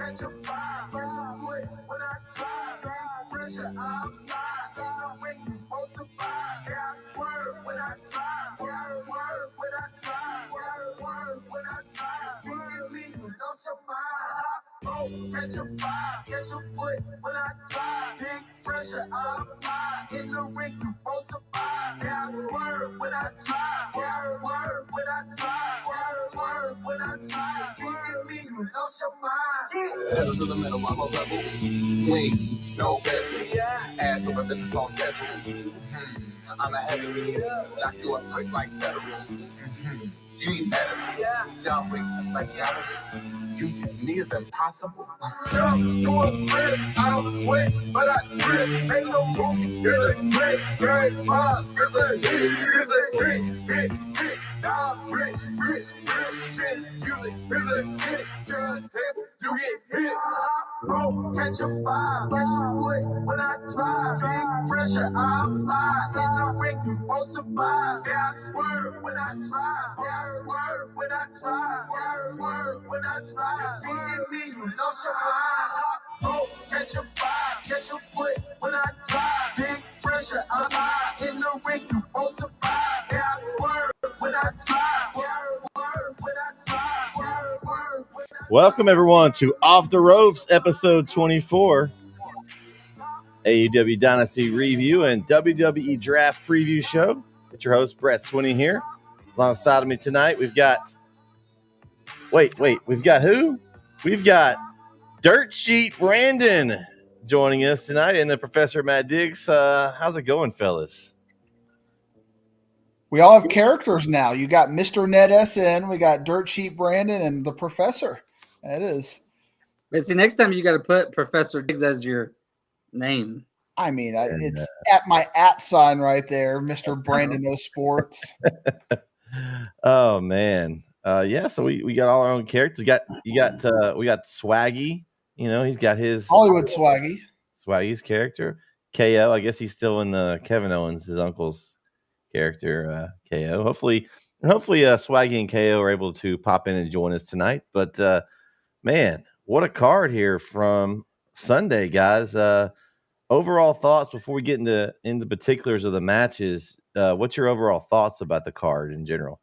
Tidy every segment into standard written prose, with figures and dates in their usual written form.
catch a vibe, catch a foot when I drive. Big pressure, I apply. In the ring, you won't survive. Yeah, I swerve when I drive. Yeah, I swerve when I drive. Yeah, I swerve when I drive. You and me, you lost your mind. Oh, catch a vibe, catch a foot when I drive. Big pressure, I apply. In the ring, you won't survive. Yeah, I swerve when I drive. Yeah, I swerve when I drive. Yeah, I swerve when I drive. You and me, you lost your mind. Pedal to the metal, I'm a rebel. Wings, no bedroom. Ass over bitches on schedule. I'm a heavy. Knock you up quick like federal. You ain't better. John Wick, like Keanu. You me is impossible. Jump to a grip, I don't sweat, but I grip. Make no movie, this a grip, very fast, this a hit, this a hit. Dog, rich, chin, music, this a hit. Turntable, you get hit. Oh, catch a vibe, catch a foot when I drive. Big pressure, I apply. In the ring, you won't survive. Yeah, I swerve when I drive. Yeah, I swerve when I drive. Yeah, I swerve when I drive. You and me, you lost your mind. Oh, catch a vibe, catch a foot when I drive. Big pressure, I'm high. In the ring, you won't survive. Yeah, I swerve when I drive. Yeah, I swerve when I drive. Yeah, I swerve when I drive. Welcome, everyone, to Off the Ropes, episode 24, AEW Dynasty review and WWE Draft preview show. It's your host, Brett Swinney here. Alongside of me tonight, we've got... we've got who? We've got Dirt Sheet Brandon joining us tonight, and the Professor Matt Diggs. How's it going, fellas? We all have characters now. You got Mr. Ned SN, we got Dirt Sheet Brandon, and the Professor. That is. But see, next time you got to put Professor Diggs as your name. I mean, it's at my @ sign right there, Mr. Brandon No Sports. Oh man, yeah. So we got all our own characters. We got Swaggy. You know, he's got his Hollywood Swaggy's character. KO. I guess he's still in the Kevin Owens, his uncle's character. KO. Hopefully, Swaggy and KO are able to pop in and join us tonight. But man, what a card here from Sunday, guys. Overall thoughts before we get into particulars of the matches. What's your overall thoughts about the card in general?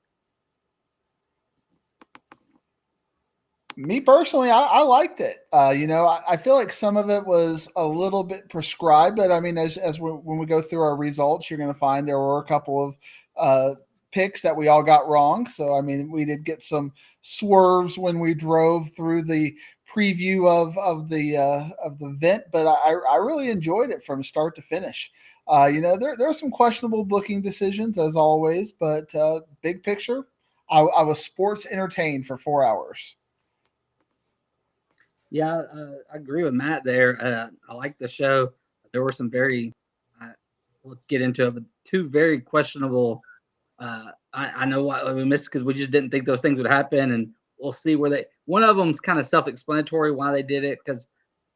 Me personally, I liked it. I feel like some of it was a little bit prescribed, but I mean, when we go through our results, you're going to find there were a couple of picks that we all got wrong. So, I mean, we did get some swerves when we drove through the preview of the event, but I really enjoyed it from start to finish. There are some questionable booking decisions as always, but big picture, I was sports entertained for 4 hours. Yeah, I agree with Matt there. I like the show. There were some we'll get into it, but two very questionable. I know why we missed because we just didn't think those things would happen, and we'll see where one of them's kind of self-explanatory why they did it, because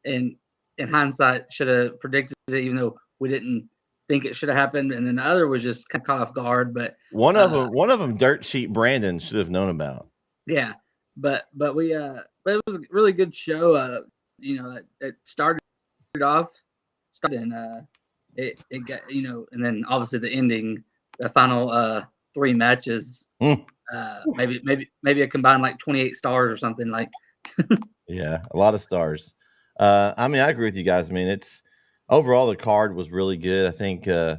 in hindsight should have predicted it, even though we didn't think it should have happened, and then the other was just kind of caught off guard. But one of them, Dirt Sheet Brandon should have known about. Yeah, but it was a really good show. It started off, and it got, and then obviously the ending, the final 3 matches. Maybe a combined like 28 stars or something like. Yeah, a lot of stars. I mean, I agree with you guys. I mean, it's overall the card was really good. I think I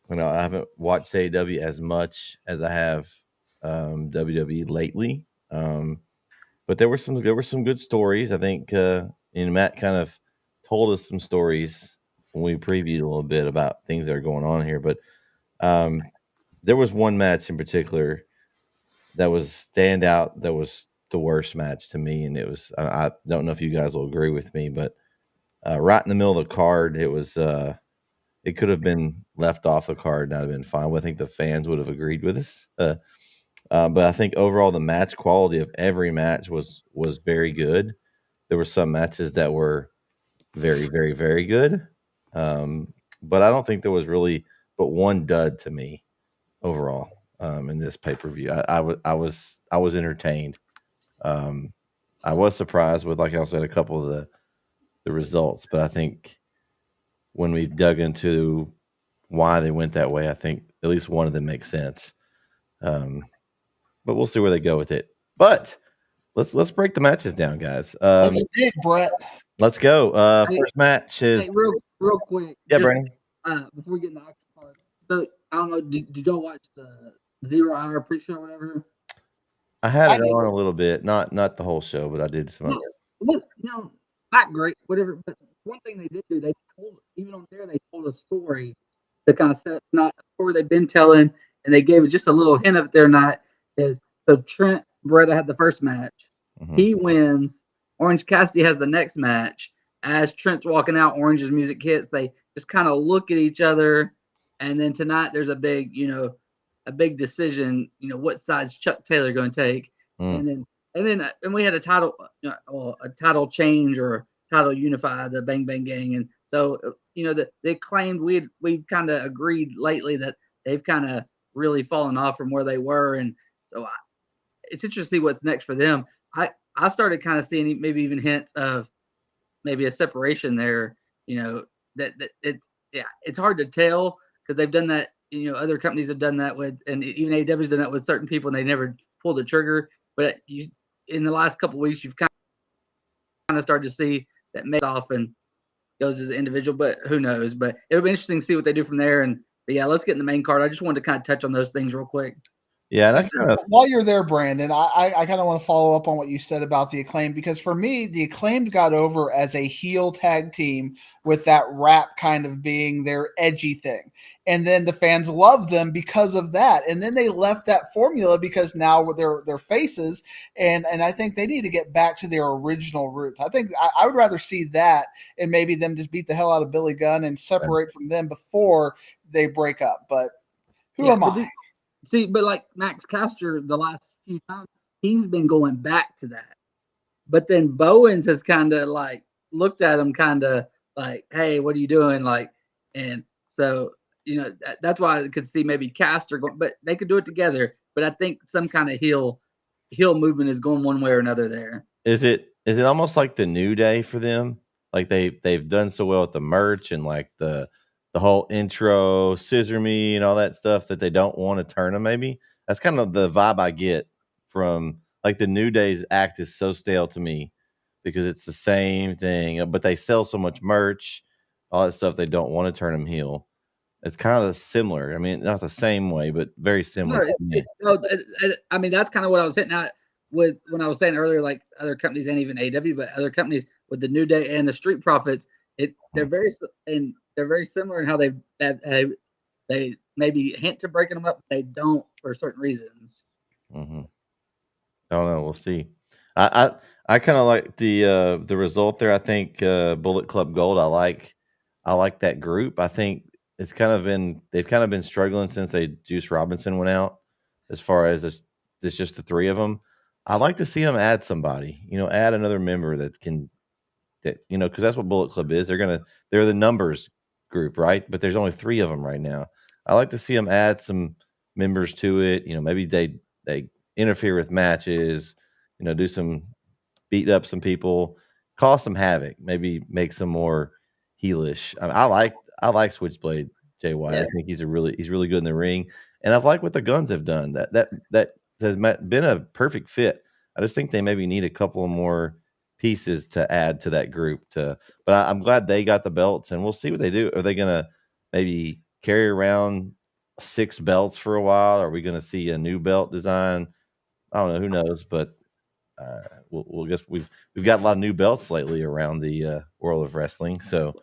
haven't watched AEW as much as I have WWE lately. But there were some good stories. I think Matt kind of told us some stories when we previewed a little bit about things that are going on here. But there was one match in particular that was standout. That was the worst match to me, and it was. I don't know if you guys will agree with me, but right in the middle of the card, it was. It could have been left off the card, and I'd have been fine. I think the fans would have agreed with us. But I think overall the match quality of every match was very good. There were some matches that were very, very, very good. But I don't think there was really but one dud to me overall in this pay-per-view. I was entertained. I was surprised with, like I said, a couple of the results, but I think when we've dug into why they went that way, I think at least one of them makes sense. But we'll see where they go with it. But let's break the matches down, guys. Let's dig, Brett. Let's go. Hey, First match is real quick. yeah, just, Brandon. Before we get in the action part, so I don't know. Did y'all watch the 0 Hour pre-show or whatever? I had I it did. on a little bit, not the whole show, but I did some. No, look, not great, whatever. But one thing they did do, they told, even on there, they told a story to kind of set not a story they've been telling, and they gave it just a little hint of it there. Not is so Trent Beretta had the first match, he wins. Orange Cassidy has the next match. As Trent's walking out, Orange's music hits. They just kind of look at each other, and then tonight there's a big, a big decision. What side's Chuck Taylor going to take? And we had a title, a title change or title unify, the Bang Bang Gang, and so they claimed we kind of agreed lately that they've kind of really fallen off from where they were, and so it's interesting to see what's next for them. I've started kind of seeing maybe even hints of maybe a separation there. That it's hard to tell because they've done that. Other companies have done that with, and even AEW's done that with certain people, and they never pulled the trigger. But in the last couple of weeks, you've kind of started to see that makes off and goes as an individual. But who knows? But it'll be interesting to see what they do from there. But yeah, let's get in the main card. I just wanted to kind of touch on those things real quick. Yeah, and I kind of while you're there, Brandon, I kind of want to follow up on what you said about the Acclaimed, because for me, the Acclaimed got over as a heel tag team with that rap kind of being their edgy thing. And then the fans loved them because of that. And then they left that formula because now they're faces. And I think they need to get back to their original roots. I think I would rather see that and maybe them just beat the hell out of Billy Gunn and separate from them before they break up. But who am I? See, but like Max Caster, the last few times, he's been going back to that. But then Bowens has kind of like looked at him kind of like, hey, what are you doing? Like, and so, that's why I could see maybe Caster going, but they could do it together. But I think some kind of heel movement is going one way or another there. Is it almost like the New Day for them? Like they've done so well with the merch and like the whole intro, scissor me and all that stuff that they don't want to turn them. Maybe that's kind of the vibe I get from like the New Day's act is so stale to me because it's the same thing, but they sell so much merch, all that stuff. They don't want to turn them heel. It's kind of similar. I mean, not the same way, but very similar. I mean, that's kind of what I was hitting at with when I was saying earlier, like other companies and even AEW, but other companies with the New Day and the Street Profits, they're very similar in how they maybe hint to breaking them up, but they don't for certain reasons. Mm-hmm. I don't know. We'll see. I kind of like the result there. I think Bullet Club Gold. I like that group. I think they've kind of been struggling since Juice Robinson went out. As far as it's just the three of them. I'd like to see them add somebody. Add another member that because that's what Bullet Club is. They're the numbers group, right? But there's only three of them right now. I like to see them add some members to it. Maybe they interfere with matches. Do some beat up some people, cause some havoc. Maybe make some more heelish. I like Switchblade Jay White. Yeah. I think he's really good in the ring, and I've liked what the Guns have done. That has been a perfect fit. I just think they maybe need a couple of more pieces to add to that group. But I'm glad they got the belts, and we'll see what they do. Are they gonna maybe carry around 6 belts for a while? Are we gonna see a new belt design? I don't know. Who knows? But we'll guess we've got a lot of new belts lately around the world of wrestling. So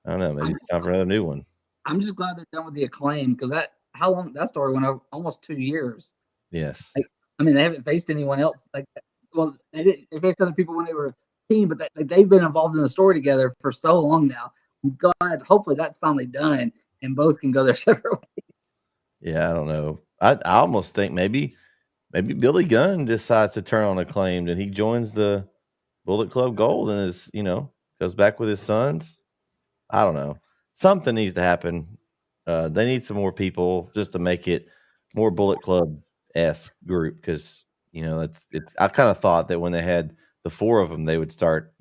I don't know. Maybe it's time for another new one. I'm just glad they're done with the Acclaim because how long that story went over? Almost 2 years. Yes. I mean, they haven't faced anyone else like that. Well, they didn't. They faced other people when they were a team, but they've been involved in the story together for so long now. I'm glad. Hopefully, that's finally done, and both can go their separate ways. Yeah, I don't know. I almost think maybe Billy Gunn decides to turn on Acclaimed and he joins the Bullet Club Gold and is goes back with his sons. I don't know. Something needs to happen. They need some more people just to make it more Bullet Club-esque group because it's. I kind of thought that when they had the 4 of them, they would start,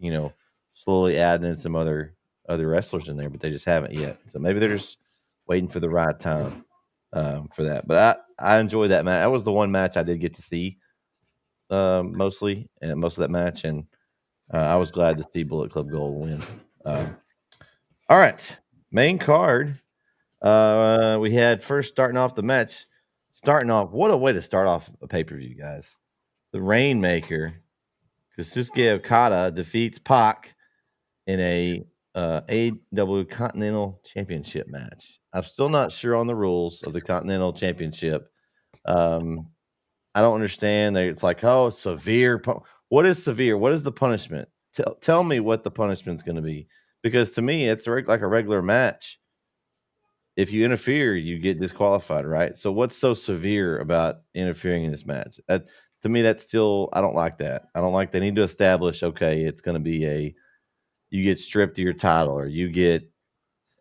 slowly adding in some other wrestlers in there, but they just haven't yet. So maybe they're just waiting for the right time for that. But I enjoyed that match. That was the one match I did get to see mostly, and most of that match, and I was glad to see Bullet Club Gold win. All right, main card. We had first starting off the match. What a way to start off a pay-per-view, guys. The Rainmaker, Kosuke Okada defeats Pac in a AEW Continental Championship match. I'm still not sure on the rules of the Continental Championship. I don't understand. It's like, oh, severe. What is severe? What is the punishment? Tell me what the punishment's going to be. Because to me, it's like a regular match. If you interfere, you get disqualified, right? So what's so severe about interfering in this match? To me, that's still, I don't like that. I don't like they need to establish, okay, it's going to be you get stripped of your title, or you get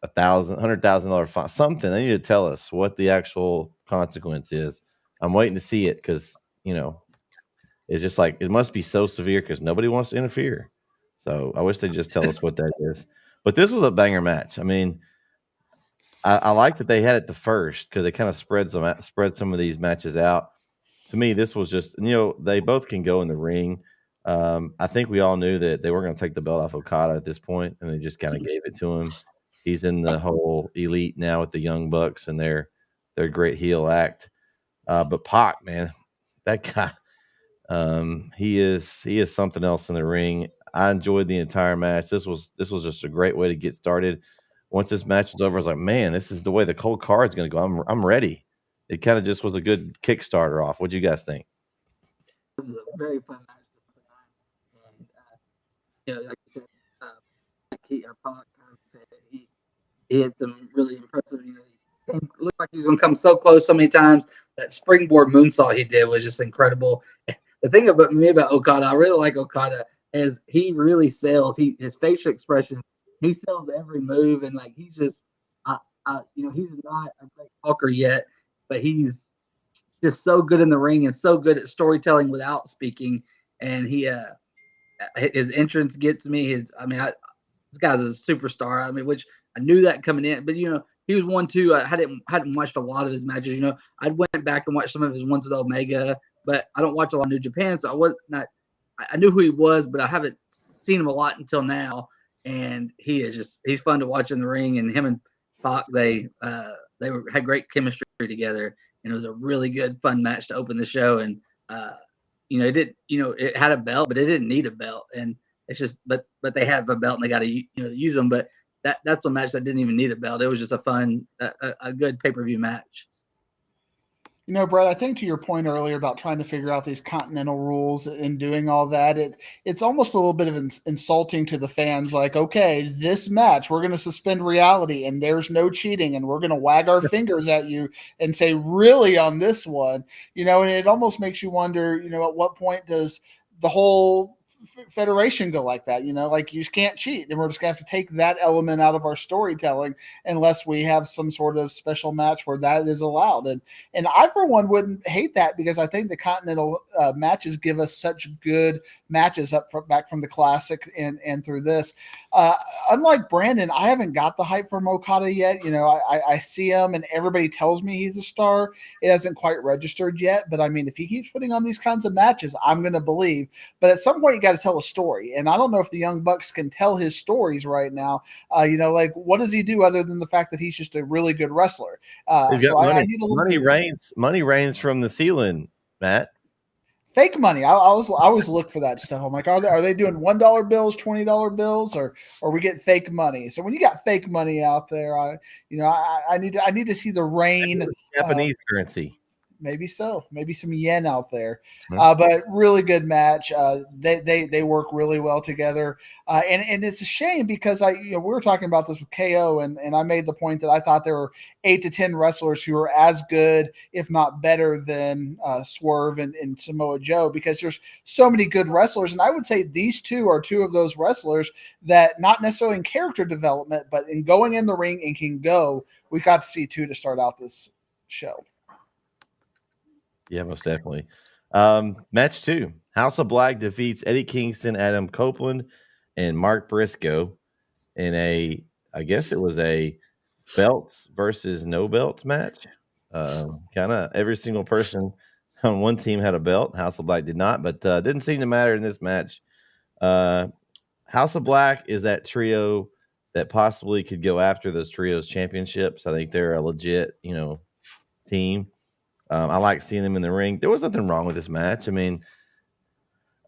$100,000 fine, something. They need to tell us what the actual consequence is. I'm waiting to see it because, it's just like, it must be so severe because nobody wants to interfere. So I wish they'd just tell us what that is. But this was a banger match. I mean, I like that they had it the first because they kind of spread some of these matches out. To me, this was just, they both can go in the ring. I think we all knew that they weren't going to take the belt off Okada at this point, and they just kind of gave it to him. He's in the whole elite now with the Young Bucks and their great heel act. But Pac, man, that guy, he is something else in the ring. I enjoyed the entire match. This was just a great way to get started. Once this match was over, I was like, man, this is the way the cold card's going to go. I'm ready. It kind of just was a good Kickstarter off. What'd you guys think? This is a very fun match to start on. And, like you said, Pac said he had some really impressive, it looked like he was going to come so close so many times. That springboard moonsault he did was just incredible. The thing about Okada, I really like Okada, is he really sells. His facial expression, he sells every move, and like he's just, he's not a great talker yet, but he's just so good in the ring and so good at storytelling without speaking. And his entrance gets me. This guy's a superstar. Which I knew that coming in, but he was one too. I hadn't watched a lot of his matches. I went back and watched some of his ones with Omega, but I don't watch a lot of New Japan, so I knew who he was, but I haven't seen him a lot until now. And he's fun to watch in the ring. And him and Pac, they had great chemistry together, and it was a really good, fun match to open the show. And it had a belt, but it didn't need a belt. And it's just, but they have a belt and they got to use them. But that's a match that didn't even need a belt. It was just a fun, a good pay-per-view match. Brett, I think to your point earlier about trying to figure out these continental rules and doing all that, it's almost a little bit of insulting to the fans. Like, okay, this match, we're going to suspend reality and there's no cheating, and we're going to wag our fingers at you and say, really, on this one, and it almost makes you wonder, at what point does the whole federation go like that? Like, you just can't cheat, and we're just gonna have to take that element out of our storytelling unless we have some sort of special match where that is allowed. And I, for one, wouldn't hate that, because I think the continental matches give us such good matches back from the classic and through this. Unlike Brandon, I haven't got the hype from Okada yet. I see him and everybody tells me he's a star. It hasn't quite registered yet, but if he keeps putting on these kinds of matches, I'm going to believe. But at some point, you got to tell a story, and I don't know if the Young Bucks can tell his stories right now. Like, what does he do other than the fact that he's just a really good wrestler? He's got money. Money rains from the ceiling, Matt. Fake money. I always look for that stuff. I'm like, are they doing $1 bills, $20 bills, or we get fake money? So when you got fake money out there, I need to see the rain. Japanese currency. Maybe so. Maybe some yen out there. But really good match. They work really well together. And it's a shame because we were talking about this with KO, and I made the point that I thought there were 8 to 10 wrestlers who are as good, if not better, than Swerve and Samoa Joe, because there's so many good wrestlers. And I would say these two are two of those wrestlers that, not necessarily in character development, but in going in the ring and can go. We got to see two to start out this show. Yeah, most definitely. Match 2. House of Black defeats Eddie Kingston, Adam Copeland, and Mark Briscoe in I guess it was a belts versus no belts match. Kind of every single person on one team had a belt. House of Black did not, but didn't seem to matter in this match. House of Black is that trio that possibly could go after those trios championships. I think they're a legit, team. I like seeing them in the ring. There was nothing wrong with this match. I mean,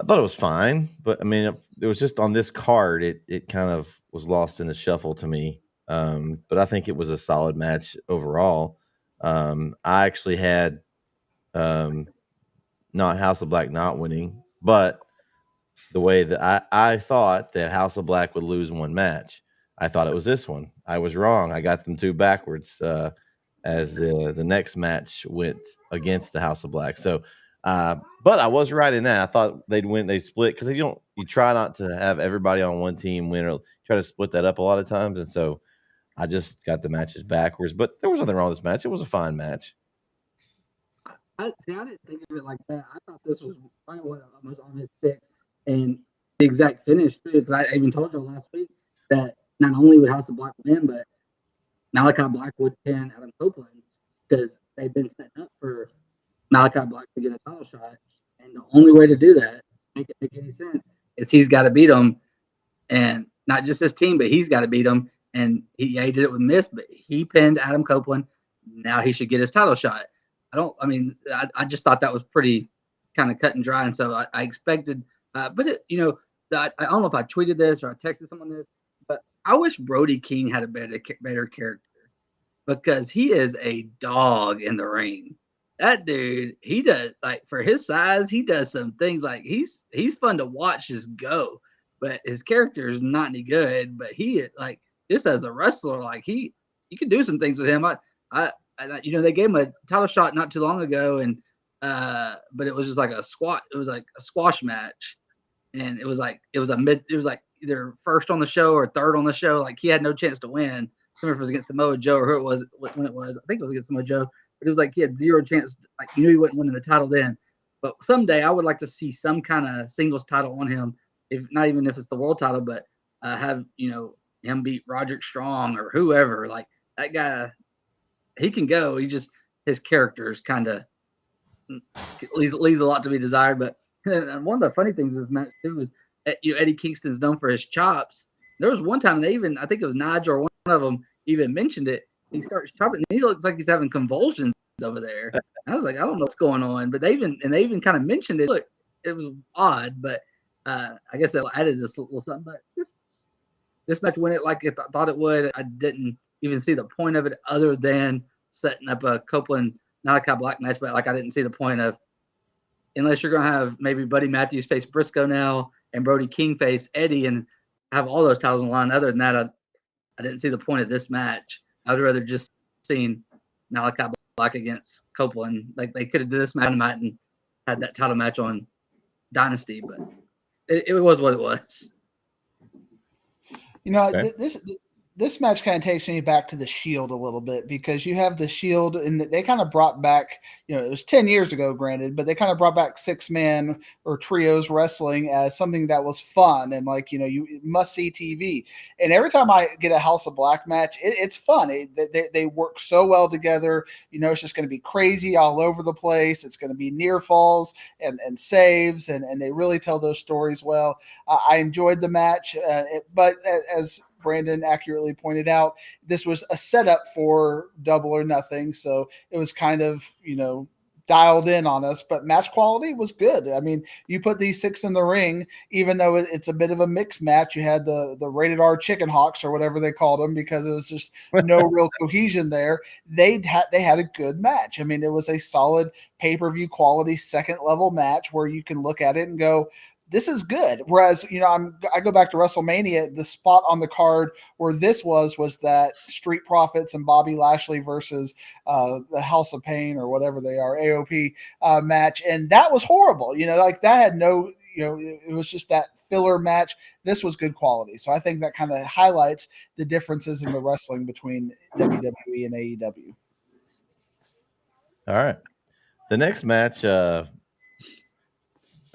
I thought it was fine, but I mean, it was just on this card. It kind of was lost in the shuffle to me. But I think it was a solid match overall. I actually had not House of Black not winning, but the way that I thought that House of Black would lose one match. I thought it was this one. I was wrong. I got them two backwards as the next match went against the House of Black. So, but I was right in that. I thought they'd win. They split because you try not to have everybody on one team win or try to split that up a lot of times. And so I just got the matches backwards. But there was nothing wrong with this match. It was a fine match. I didn't think of it like that. I thought this was probably one of the most obvious picks and the exact finish too. Because I even told you last week that not only would House of Black win, but Malachi Black would pin Adam Copeland because they've been setting up for Malachi Black to get a title shot, and the only way to do that, make it make any sense, is he's got to beat him, and not just his team, but he's got to beat him. And he did it with Miss, but he pinned Adam Copeland. Now he should get his title shot. I just thought that was pretty kind of cut and dry, and so I expected. But I don't know if I tweeted this or I texted someone this, but I wish Brody King had a better character because he is a dog in the ring. That dude, he does for his size, he does some things he's fun to watch just go, but his character is not any good. But he just as a wrestler, you can do some things with him. They gave him a title shot not too long ago, and but it was just like a squat. It was like a squash match, and it was either first on the show or third on the show. He had no chance to win. I don't remember if it was against Samoa Joe or who it was when it was. I think it was against Samoa Joe. But it was he had zero chance. You knew he wasn't winning the title then. But someday I would like to see some kind of singles title on him, if not even if it's the world title, but have him beat Roderick Strong or whoever. That guy, he can go. His character is kind of leaves a lot to be desired. But one of the funny things in this match too was Eddie Kingston's known for his chops. There was one time I think it was Nigel or one of them even mentioned it. He starts chopping, and he looks like he's having convulsions over there. And I was like, I don't know what's going on, but they even kind of mentioned it. Look, it was odd, but I guess they added this little something. But this match went it like I thought it would. I didn't even see the point of it other than setting up a Copeland Malachi Black match, but I didn't see the point of, unless you're gonna have maybe Buddy Matthews face Briscoe now and Brody King face Eddie and have all those titles on the line. Other than that, I didn't see the point of this match. I would rather just seen Malachi Black against Copeland. They could have done this match and had that title match on Dynasty, but it was what it was. Okay. This match kind of takes me back to the Shield a little bit, because you have the Shield and they kind of brought back, it was 10 years ago, granted, but they kind of brought back 6-man or trios wrestling as something that was fun and you must see TV. And every time I get a House of Black match, it's fun. They work so well together. It's just going to be crazy all over the place. It's going to be near falls and saves, and they really tell those stories well. I enjoyed the match, but as Brandon accurately pointed out, this was a setup for Double or Nothing, so it was kind of dialed in on us, but match quality was good. I mean, you put these 6 in the ring, even though it's a bit of a mixed match. You had the rated R chicken hawks or whatever they called them, because it was just no real cohesion there. They had a good match. I mean, it was a solid pay-per-view quality second level match where you can look at it and go, this is good. Whereas, I go back to WrestleMania, the spot on the card where this was that Street Profits and Bobby Lashley versus the House of Pain or whatever they are, AOP match. And that was horrible. That had no, it was just that filler match. This was good quality. So I think that kind of highlights the differences in the wrestling between WWE and AEW. All right. The next match,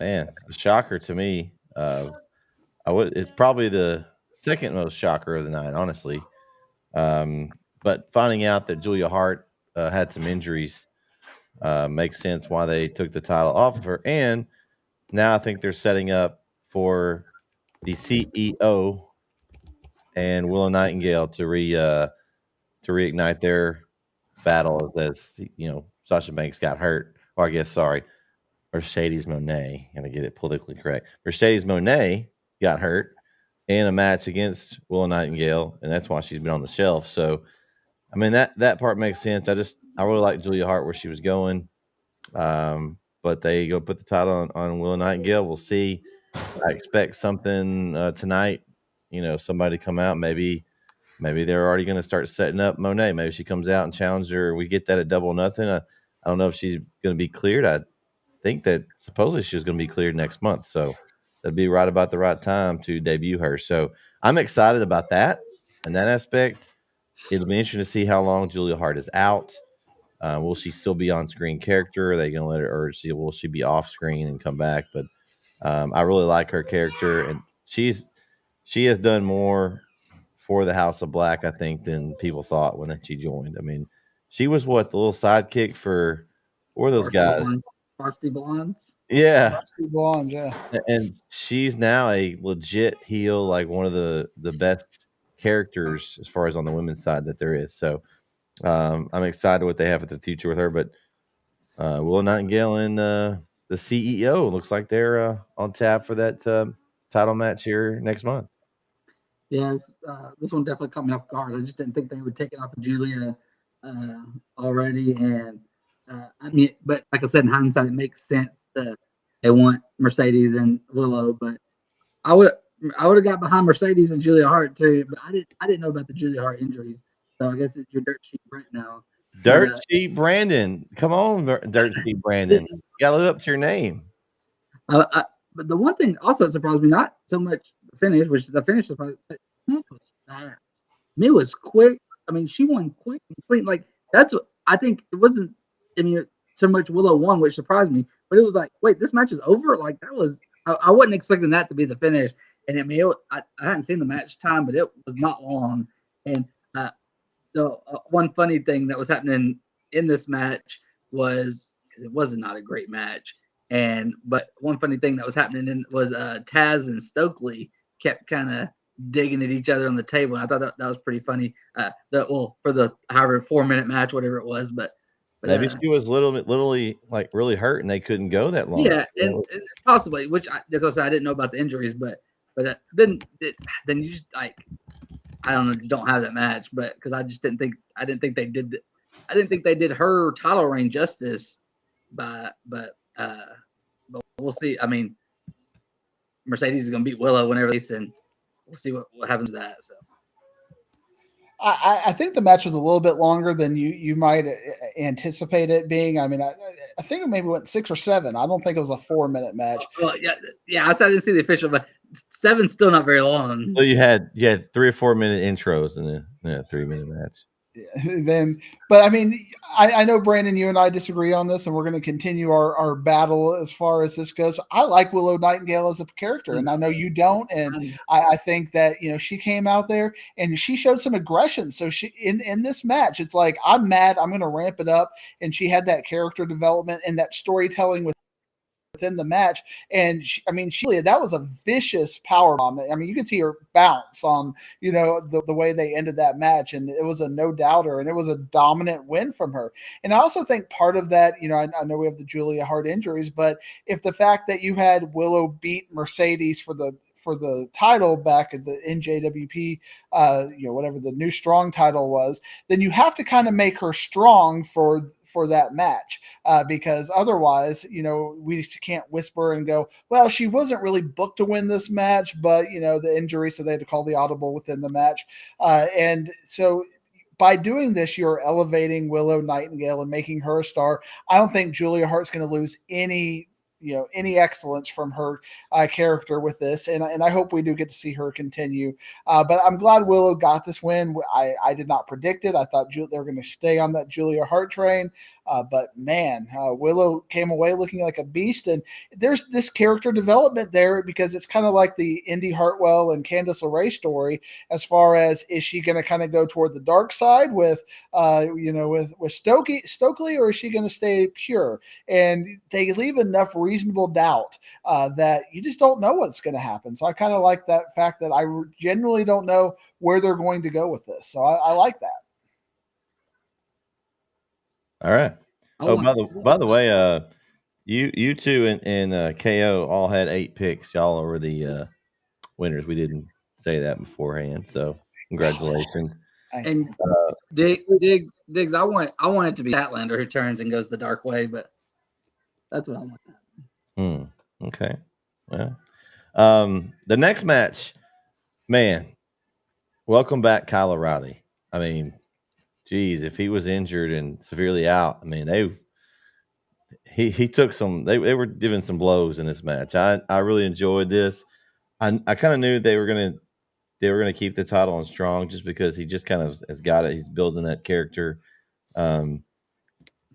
Man, the shocker to me. It's probably the second most shocker of the night, honestly. But finding out that Julia Hart had some injuries makes sense why they took the title off of her. And now I think they're setting up for the CEO and Willow Nightingale to reignite their battle as Sasha Banks got hurt, or I guess sorry, Mercedes Moné, and to get it politically correct, Mercedes Moné got hurt in a match against Willow Nightingale, and that's why she's been on the shelf. So, I mean that part makes sense. I really like Julia Hart where she was going, but they go put the title on Willow Nightingale. We'll see. I expect something tonight. Somebody come out. Maybe they're already going to start setting up Monet. Maybe she comes out and challenges her. We get that at Double Nothing. I don't know if she's going to be cleared. I think that supposedly she's going to be cleared next month. So that'd be right about the right time to debut her. So I'm excited about that and that aspect. It'll be interesting to see how long Julia Hart is out. Will she still be on screen character? Are they going to let her, or will she be off screen and come back? But I really like her character, and she has done more for the House of Black, I think, than people thought when she joined. I mean, she was the little sidekick for those guys. Varsity Blondes. Yeah. Varsity Blondes, yeah. And she's now a legit heel, like one of the best characters as far as on the women's side that there is. So I'm excited what they have for the future with her. But Willow Nightingale and the CEO looks like they're on tap for that title match here next month. Yes, this one definitely caught me off guard. I just didn't think they would take it off of Julia already. And I mean, but like I said, in hindsight, it makes sense that they want Mercedes and Willow. But I would have got behind Mercedes and Julia Hart too. But I didn't know about the Julia Hart injuries. So I guess it's your dirt sheet Brent now. Dirt sheet Brandon, come on, Dirt sheet Brandon. You gotta live up to your name. But the one thing also surprised me, not so much the finish, which the finish surprised, but it was fast. I mean, it was quick. I mean, she won quick and clean. Like that's what I think. It wasn't. I mean, so much Willow won, which surprised me. But it was like, wait, this match is over. Like that was. I wasn't expecting that to be the finish. And I mean, I hadn't seen the match time, but it was not long. And so one funny thing that was happening in this match was because it was not a great match. But one funny thing that was happening was Taz and Stokely kept kind of digging at each other on the table, and I thought that was pretty funny. For the however 4-minute match, whatever it was, but maybe she was literally like really hurt, and they couldn't go that long. Yeah, and possibly. Which that's what I said. I didn't know about the injuries, but then you just like I don't know, you don't have that match, but because I didn't think they did her title reign justice. But we'll see. I mean, Mercedes is going to beat Willow whenever they send. We'll see what happens to that. So, I think the match was a little bit longer than you might anticipate it being. I mean, I think it maybe went 6 or 7. I don't think it was a 4-minute match. Well, yeah. I didn't see the official, but 7's still not very long. So you had 3 or 4 minute intros in a 3-minute match. But I mean, I know Brandon, you and I disagree on this, and we're going to continue our battle as far as this goes. I like Willow Nightingale as a character, and I know you don't. And I think that she came out there and she showed some aggression. So she in this match, it's like I'm mad, I'm going to ramp it up, and she had that character development and that storytelling within the match. And that was a vicious power bomb. I mean, you could see her bounce on, the way they ended that match. And it was a no doubter, and it was a dominant win from her. And I also think part of that, I know we have the Julia Hart injuries, but if the fact that you had Willow beat Mercedes for the title back at the NJWP, whatever the new strong title was, then you have to kind of make her strong for that match, because otherwise, we can't whisper and go, well, she wasn't really booked to win this match, but the injury, so they had to call the audible within the match. And so by doing this, you're elevating Willow Nightingale and making her a star. I don't think Julia Hart's going to lose any any excellence from her character with this, and I hope we do get to see her continue. But I'm glad Willow got this win. I did not predict it. I thought they were going to stay on that Julia Hart train, but man, Willow came away looking like a beast, and there's this character development there because it's kind of like the Indy Hartwell and Candice LeRae story as far as, is she going to kind of go toward the dark side with Stokely, or is she going to stay pure? And they leave enough reasonable doubt that you just don't know what's going to happen. So I kind of like that fact that I genuinely don't know where they're going to go with this. So I like that. All right. By the way, you two and KO all had 8 picks. Y'all were the winners. We didn't say that beforehand, so congratulations. And Diggs, I want it to be Statlander who turns and goes the dark way, but that's what I want. Okay. Well, the next match, man. Welcome back, Kyle O'Reilly. I mean, geez, if he was injured and severely out, I mean, he took some. They were giving some blows in this match. I really enjoyed this. I kind of knew they were gonna keep the title on strong just because he just kind of has got it. He's building that character. I'm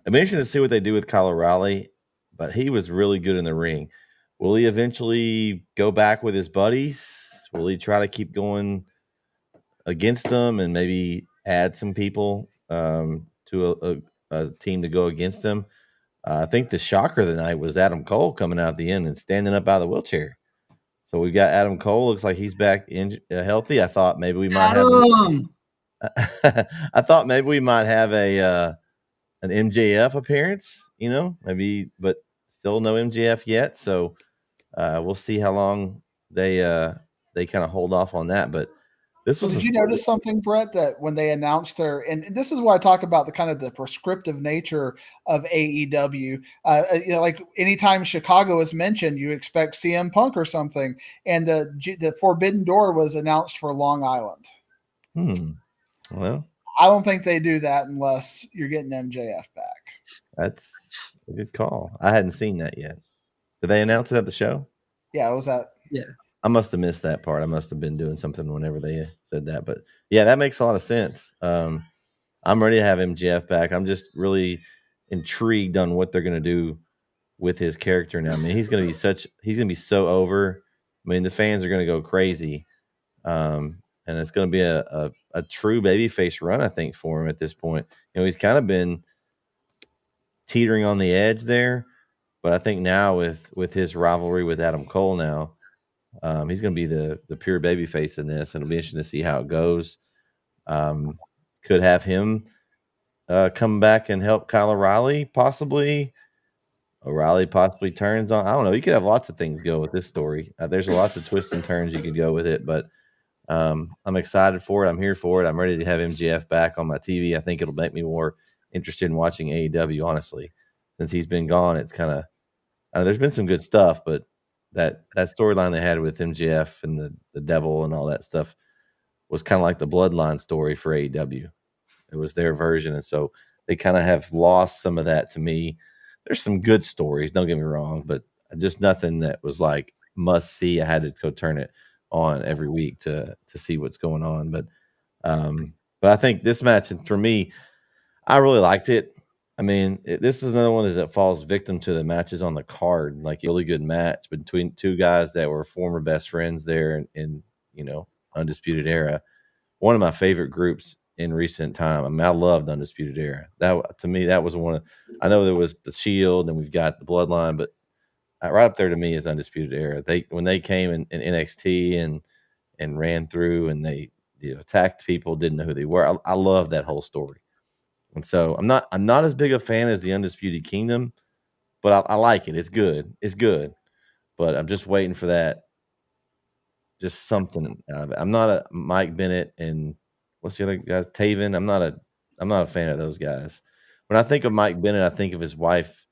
interested to see what they do with Kyle O'Reilly, but he was really good in the ring. Will he eventually go back with his buddies? Will he try to keep going against them and maybe add some people to a team to go against him? I think the shocker of the night was Adam Cole coming out at the end and standing up out of the wheelchair. So we got Adam Cole. Looks like he's back healthy. I thought maybe we might have. I thought maybe we might have an MJF appearance. Maybe, but still no MJF yet. So we'll see how long they kind of hold off on that. But this was. Did you notice something, Brett, that when they announced and this is why I talk about the kind of the prescriptive nature of AEW, like anytime Chicago is mentioned, you expect CM Punk or something, and the Forbidden Door was announced for Long Island. Well, I don't think they do that unless you're getting MJF back. That's a good call. I hadn't seen that yet. Did they announce it at the show? Yeah, it was that. Yeah. I must have missed that part. I must have been doing something whenever they said that. But yeah, that makes a lot of sense. I'm ready to have MJF back. I'm just really intrigued on what they're going to do with his character now. I mean, he's going to be so over. I mean, the fans are going to go crazy. And it's going to be a true babyface run, I think, for him at this point. He's kind of been teetering on the edge there, but I think now with his rivalry with Adam Cole now, he's going to be the pure babyface in this, and it'll be interesting to see how it goes. Could have him come back and help Kyle O'Reilly, possibly. O'Reilly possibly turns on. I don't know. You could have lots of things go with this story. There's lots of twists and turns you could go with it, but I'm excited for it. I'm here for it. I'm ready to have MJF back on my TV. I think it'll make me more interested in watching AEW, honestly. Since he's been gone, it's kind of there's been some good stuff, but that storyline they had with MJF and the devil and all that stuff was kind of like the bloodline story for AEW. It was their version, and so they kind of have lost some of that to me. There's some good stories, don't get me wrong, but just nothing that was like must see. I had to go turn it on every week to see what's going on. But I think this match, for me, I really liked it. I mean, this is another one that falls victim to the matches on the card. Like a really good match between two guys that were former best friends there in Undisputed Era. One of my favorite groups in recent time. I mean, I loved Undisputed Era. That to me, that was one of. I know there was the Shield, and we've got the Bloodline, but right up there to me is Undisputed Era. When they came in NXT and ran through and they attacked people, didn't know who they were. I love that whole story. And so I'm not as big a fan as the Undisputed Kingdom, but I like it. It's good. But I'm just waiting for that. Just something out of it. I'm not a Mike Bennett and what's the other guys? Taven. I'm not a fan of those guys. When I think of Mike Bennett, I think of his wife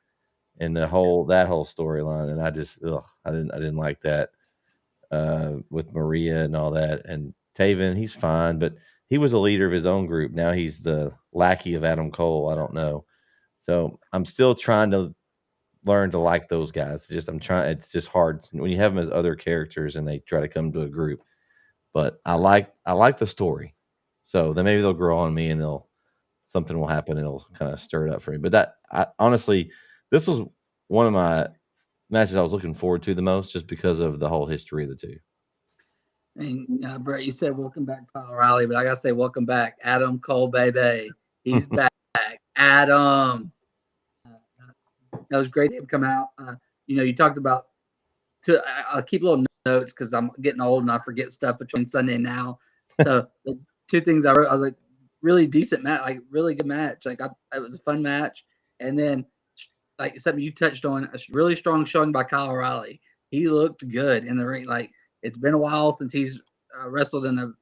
and that whole storyline, and I just I didn't like that with Maria and all that. And Taven, he's fine, but he was a leader of his own group. Now he's the lackey of Adam Cole. I don't know. So I'm still trying to learned to like those guys. It's just hard when you have them as other characters and they try to come to a group. But I like the story. So then maybe they'll grow on me and something will happen and it'll kind of stir it up for me. But honestly, this was one of my matches I was looking forward to the most just because of the whole history of the two. And Brett, you said welcome back, Kyle O'Reilly, but I gotta say welcome back, Adam Cole, baby. He's back. Adam. That was great to have come out. You talked about. I'll keep little notes because I'm getting old and I forget stuff between Sunday and now. So the two things I wrote, I was like, really decent match, like really good match. Like it was a fun match, and then like something you touched on, a really strong showing by Kyle O'Reilly. He looked good in the ring. Like it's been a while since he's wrestled in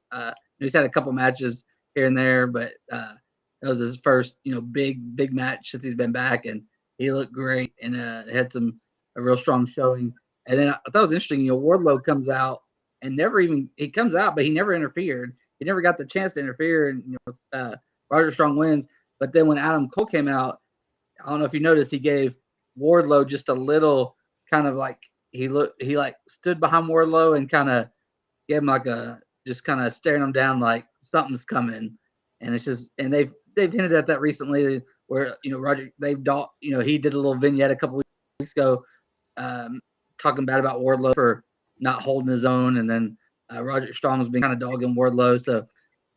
he's had a couple matches here and there, but that was his first big match since he's been back, and he looked great and had a real strong showing. And then I thought it was interesting. Wardlow comes out and he comes out, but he never interfered. He never got the chance to interfere, and Roger Strong wins. But then when Adam Cole came out, I don't know if you noticed, he gave Wardlow just a little kind of like he like stood behind Wardlow and kind of gave him just kind of staring him down like something's coming. And it's just, and they've hinted at that recently where Roger he did a little vignette a couple weeks ago talking bad about Wardlow for not holding his own, and then Roger Strong's been kind of dogging Wardlow, so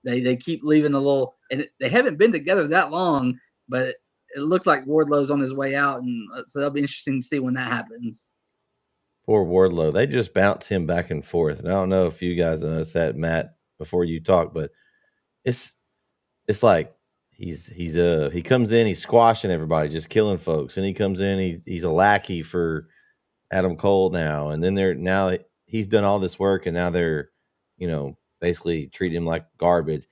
they keep leaving a little, and they haven't been together that long, but it looks like Wardlow's on his way out, and so that'll be interesting to see when that happens. Poor Wardlow, they just bounce him back and forth, and I don't know if you guys noticed that, Matt, before you talk, but it's like he comes in, he's squashing everybody, just killing folks, and he comes in, he's a lackey for Adam Cole now, and then he's done all this work, and now they're, basically treating him like garbage.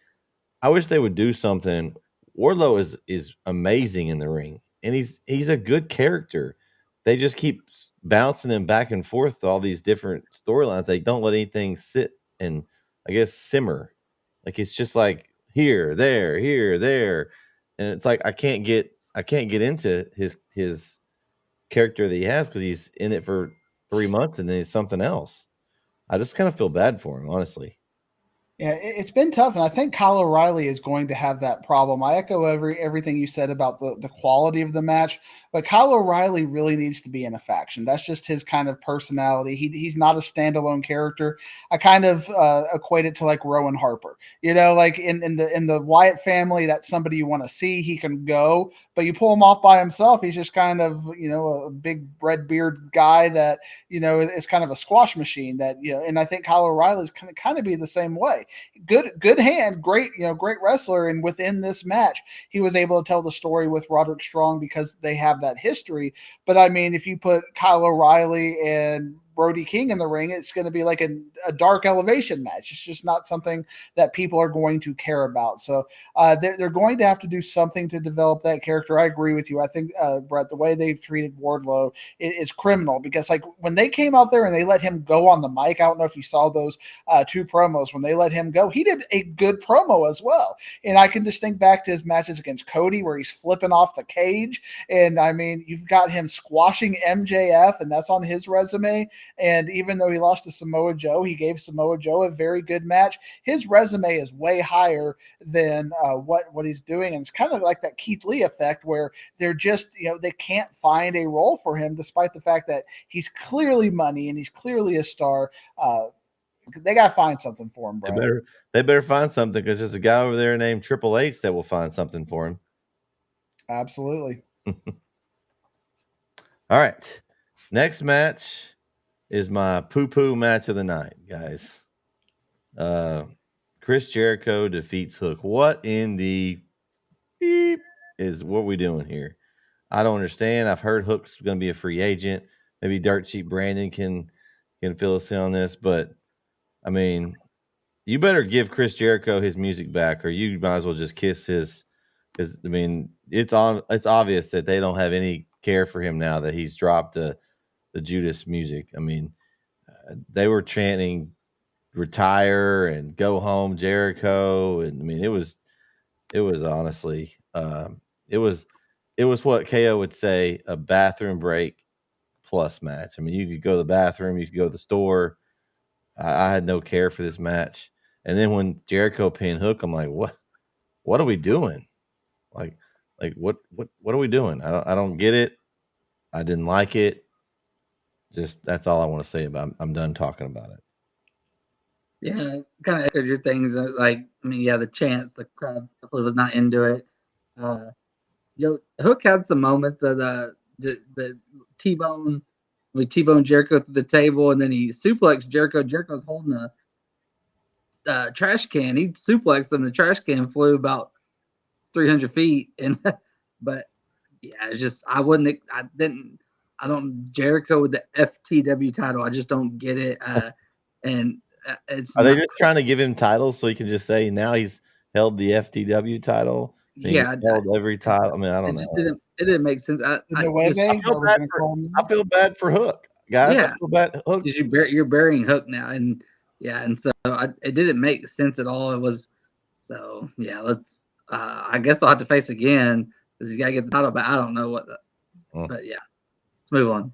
I wish they would do something. Wardlow is amazing in the ring, and he's a good character. They just keep bouncing him back and forth to all these different storylines. They don't let anything sit and, I guess, simmer. Like it's just like here, there, and it's like I can't get into his character that he has because he's in it for 3 months and then it's something else. I just kind of feel bad for him, honestly. Yeah, it's been tough, and I think Kyle O'Reilly is going to have that problem. I echo everything you said about the quality of the match, but Kyle O'Reilly really needs to be in a faction. That's just his kind of personality. He's not a standalone character. I kind of equate it to like Rowan Harper. Like in the Wyatt family, that's somebody you want to see. He can go, but you pull him off by himself, he's just kind of a big red beard guy that is kind of a squash machine. That and I think Kyle O'Reilly is kind of be the same way. Good hand, great wrestler, and within this match, he was able to tell the story with Roderick Strong because they have that history. But I mean, if you put Kyle O'Reilly and Brody King in the ring, it's going to be like a dark elevation match. It's just not something that people are going to care about. So they're going to have to do something to develop that character. I agree with you. I think, Brett, the way they've treated Wardlow is criminal because like when they came out there and they let him go on the mic, I don't know if you saw those two promos. When they let him go, he did a good promo as well. And I can just think back to his matches against Cody where he's flipping off the cage. And I mean, you've got him squashing MJF, and that's on his resume. And even though he lost to Samoa Joe, he gave Samoa Joe a very good match. His resume is way higher than what he's doing. And it's kind of like that Keith Lee effect where they're just, they can't find a role for him despite the fact that he's clearly money and he's clearly a star. They got to find something for him, Brad. They better find something because there's a guy over there named Triple H that will find something for him. Absolutely. All right. Next match is my poo-poo match of the night, guys. Chris Jericho defeats Hook. What in the beep is what we doing here? I don't understand. I've heard Hook's going to be a free agent. Maybe Dirt Cheap Brandon can fill us in on this, but I mean, you better give Chris Jericho his music back, or you might as well just kiss his. Because I mean, it's obvious that they don't have any care for him now that he's dropped the Judas music. I mean, they were chanting "retire" and "go home, Jericho," and I mean, it was honestly, it was what KO would say, a bathroom break plus match. I mean, you could go to the bathroom, you could go to the store. I had no care for this match. And then when Jericho pinned Hook, I'm like, what are we doing? Like what are we doing? I don't get it. I didn't like it. Just that's all I want to say about it. I'm done talking about it. Yeah, kind of echoed your things. The chance, the crowd definitely was not into it. Hook had some moments of the T-bone. We T-boned Jericho through the table, and then he suplexed Jericho. Jericho's holding a trash can. He suplexed him. The trash can flew about 300 feet, and but yeah, it's just Jericho with the FTW title. I just don't get it. And it's Are they just trying to give him titles so he can just say now he's held the FTW title? Yeah, held every title. I mean, I don't know. It didn't make sense. I feel bad for Hook, guys. Yeah, I feel bad. Hook. You're burying Hook now, and so it didn't make sense at all. It was so yeah. Let's. I guess they'll have to face again because he's got to get the title. But I don't know what. But yeah, let's move on.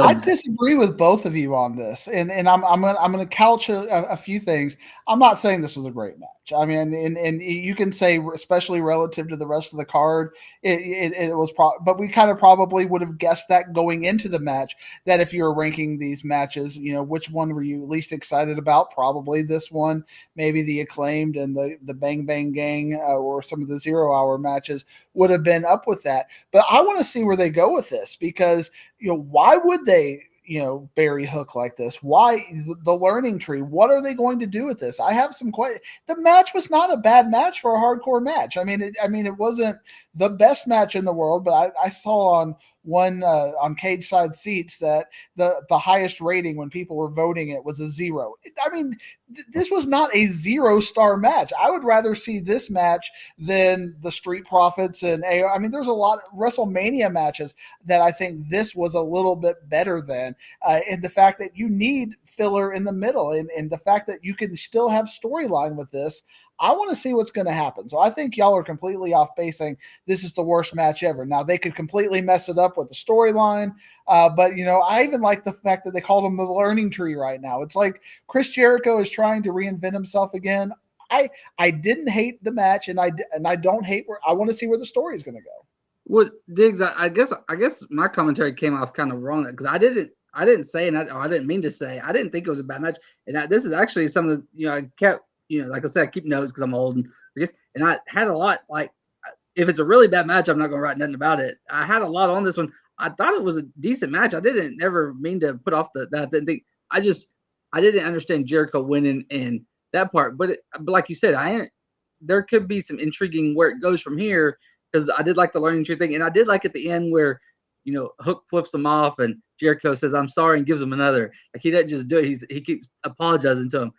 I disagree with both of you on this, and I'm gonna couch a few things. I'm not saying this was a great match. I mean, and you can say, especially relative to the rest of the card, it was. But we kind of probably would have guessed that going into the match. That if you were ranking these matches, which one were you least excited about? Probably this one, maybe the Acclaimed and the Bang Bang Gang, or some of the 0 Hour matches would have been up with that. But I want to see where they go with this because why would they bury Hook like this? Why the learning tree? What are they going to do with this? I have some the match was not a bad match for a hardcore match. I mean, it wasn't the best match in the world, but I saw on on Cage Side Seats that the highest rating when people were voting it was a 0. I mean, this was not a 0-star match. I would rather see this match than the Street Profits and I mean, there's a lot of WrestleMania matches that I think this was a little bit better than, and the fact that you need filler in the middle and the fact that you can still have storyline with this. I want to see what's going to happen. So I think y'all are completely off base saying this is the worst match ever. Now, they could completely mess it up with the storyline, but, I even like the fact that they called him the learning tree right now. It's like Chris Jericho is trying to reinvent himself again. I didn't hate the match, and I don't hate where I want to see where the story is going to go. Well, Diggs, I guess my commentary came off kind of wrong because I didn't say, and I didn't mean to say, I didn't think it was a bad match. And this is actually some of the, I kept, like I said, I keep notes because I'm old and I had a lot, like, if it's a really bad match, I'm not going to write nothing about it. I had a lot on this one. I thought it was a decent match. I didn't never mean to put off that thing. I didn't understand Jericho winning in that part. But like you said, there could be some intriguing where it goes from here because I did like the learning tree thing. And I did like at the end where, Hook flips him off and Jericho says, "I'm sorry," and gives him another. Like, he doesn't just do it. He keeps apologizing to him.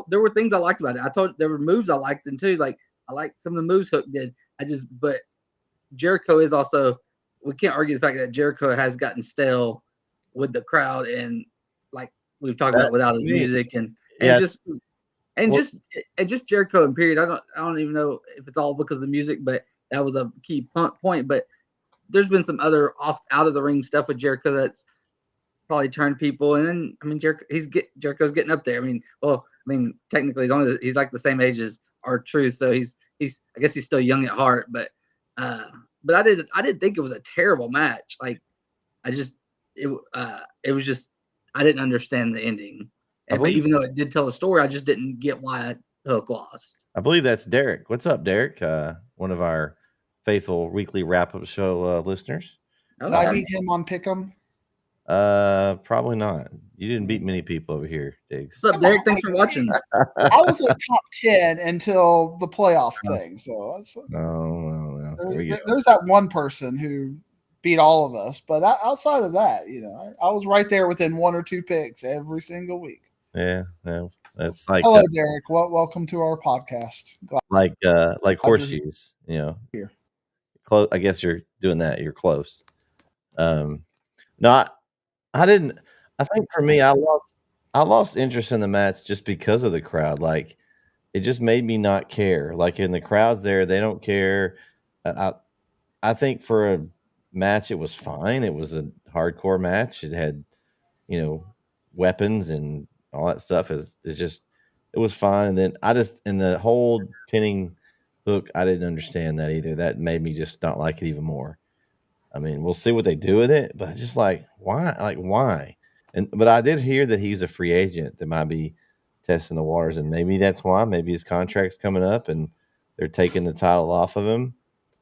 There were things I liked about it. There were moves I liked in too. Like, I liked some of the moves Hook did. But Jericho is also, we can't argue the fact that Jericho has gotten stale with the crowd and, like we've talked about, without his music and just Jericho in period. I don't even know if it's all because of the music, but that was a key point. But there's been some other out of the ring stuff with Jericho that's probably turned people. And then, I mean, Jericho's getting up there. Technically he's like the same age as R-Truth, so he's I guess he's still young at heart. But I didn't think it was a terrible match. Like, it was just I didn't understand the ending. But even though it did tell a story, I just didn't get why Hook lost. I believe that's Derek. What's up, Derek? One of our faithful weekly wrap-up show listeners. Did I beat him on Pick'em? Probably not. You didn't beat many people over here, Diggs. What's up, Derek? Thanks for watching. I was at top 10 until the playoff thing. So no. There's that one person who beat all of us, but outside of that, I was right there within 1 or 2 picks every single week. Yeah, that's like hello, Derek. Welcome to our podcast. Like horseshoes, Here, close. I guess you're doing that. You're close. No, I didn't. I think for me, I lost interest in the match just because of the crowd. Like, it just made me not care. Like, in the crowds there, they don't care. I think for a match, it was fine. It was a hardcore match. It had, weapons and all that stuff. It was fine. And then in the whole pinning hook, I didn't understand that either. That made me just not like it even more. I mean, we'll see what they do with it, but just like, why? Like, why? But I did hear that he's a free agent that might be testing the waters, and maybe that's why. Maybe his contract's coming up, and they're taking the title off of him.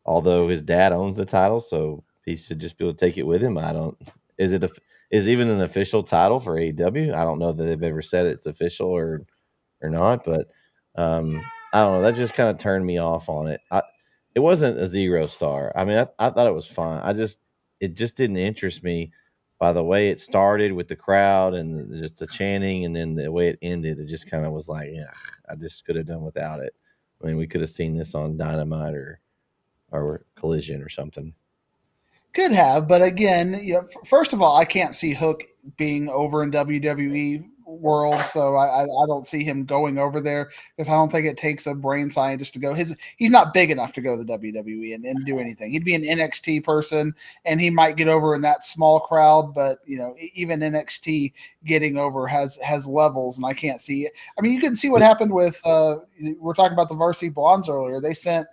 Although his dad owns the title, so he should just be able to take it with him. I don't. Is it even an official title for AEW? I don't know that they've ever said it's official or not, but I don't know. That just kind of turned me off on it. It wasn't a 0-star. I mean, I thought it was fine. It just didn't interest me by the way it started with the crowd and just the chanting, and then the way it ended. It just kind of was like, yeah, I just could have done without it. I mean, we could have seen this on Dynamite or Collision or something. Could have, but again, first of all, I can't see Hook being over in WWE world, so I don't see him going over there because I don't think it takes a brain scientist to go. He's not big enough to go to the WWE and do anything. He'd be an NXT person, and he might get over in that small crowd, but even NXT getting over has levels, and I can't see it. I mean, you can see what happened with we're talking about the Varsity Blondes earlier. They sent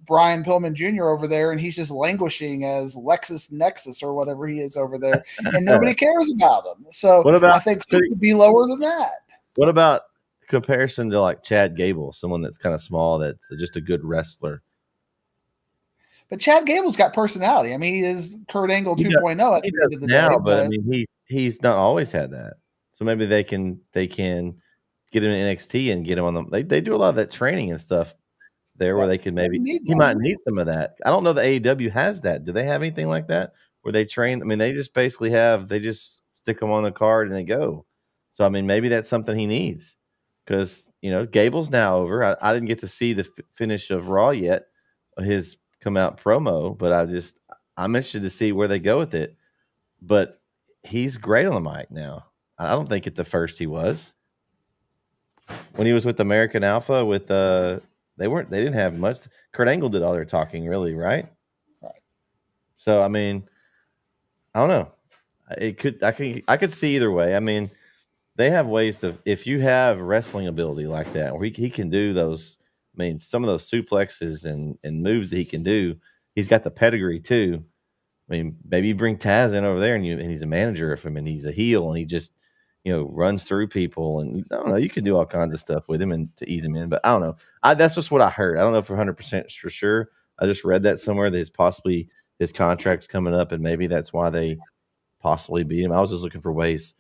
Brian Pillman Jr. over there, and he's just languishing as Lexus Nexus or whatever he is over there, and nobody cares about him. So I think he could be lower than that. What about comparison to like Chad Gable, someone that's kind of small, that's just a good wrestler? But Chad Gable's got personality. I mean, he is Kurt Angle 2.0 at the end of the day. But I mean, he's not always had that. So maybe they can get him in NXT and get him on them. They do a lot of that training and stuff there where they could he might need some of that. I don't know that AEW has that. Do they have anything like that where they train? I mean, they just basically they just stick them on the card and they go. So, I mean, maybe that's something he needs because, Gable's now over. I didn't get to see the finish of Raw yet, his come out promo, but I'm interested to see where they go with it. But he's great on the mic now. I don't think at the first he was. When he was with American Alpha with they didn't have much. Kurt Angle did all their talking, really, right? Right. So, I mean, I don't know. I could see either way. I mean, they have ways if you have wrestling ability like that, where he can do those. I mean, some of those suplexes and moves that he can do. He's got the pedigree too. I mean, maybe you bring Taz in over there, and he's a manager of him, and he's a heel, and he just runs through people, and I don't know. You can do all kinds of stuff with him and to ease him in, but I don't know. That's just what I heard. I don't know for 100% for sure. I just read that somewhere that his contract's coming up, and maybe that's why they possibly beat him. I was just looking for ways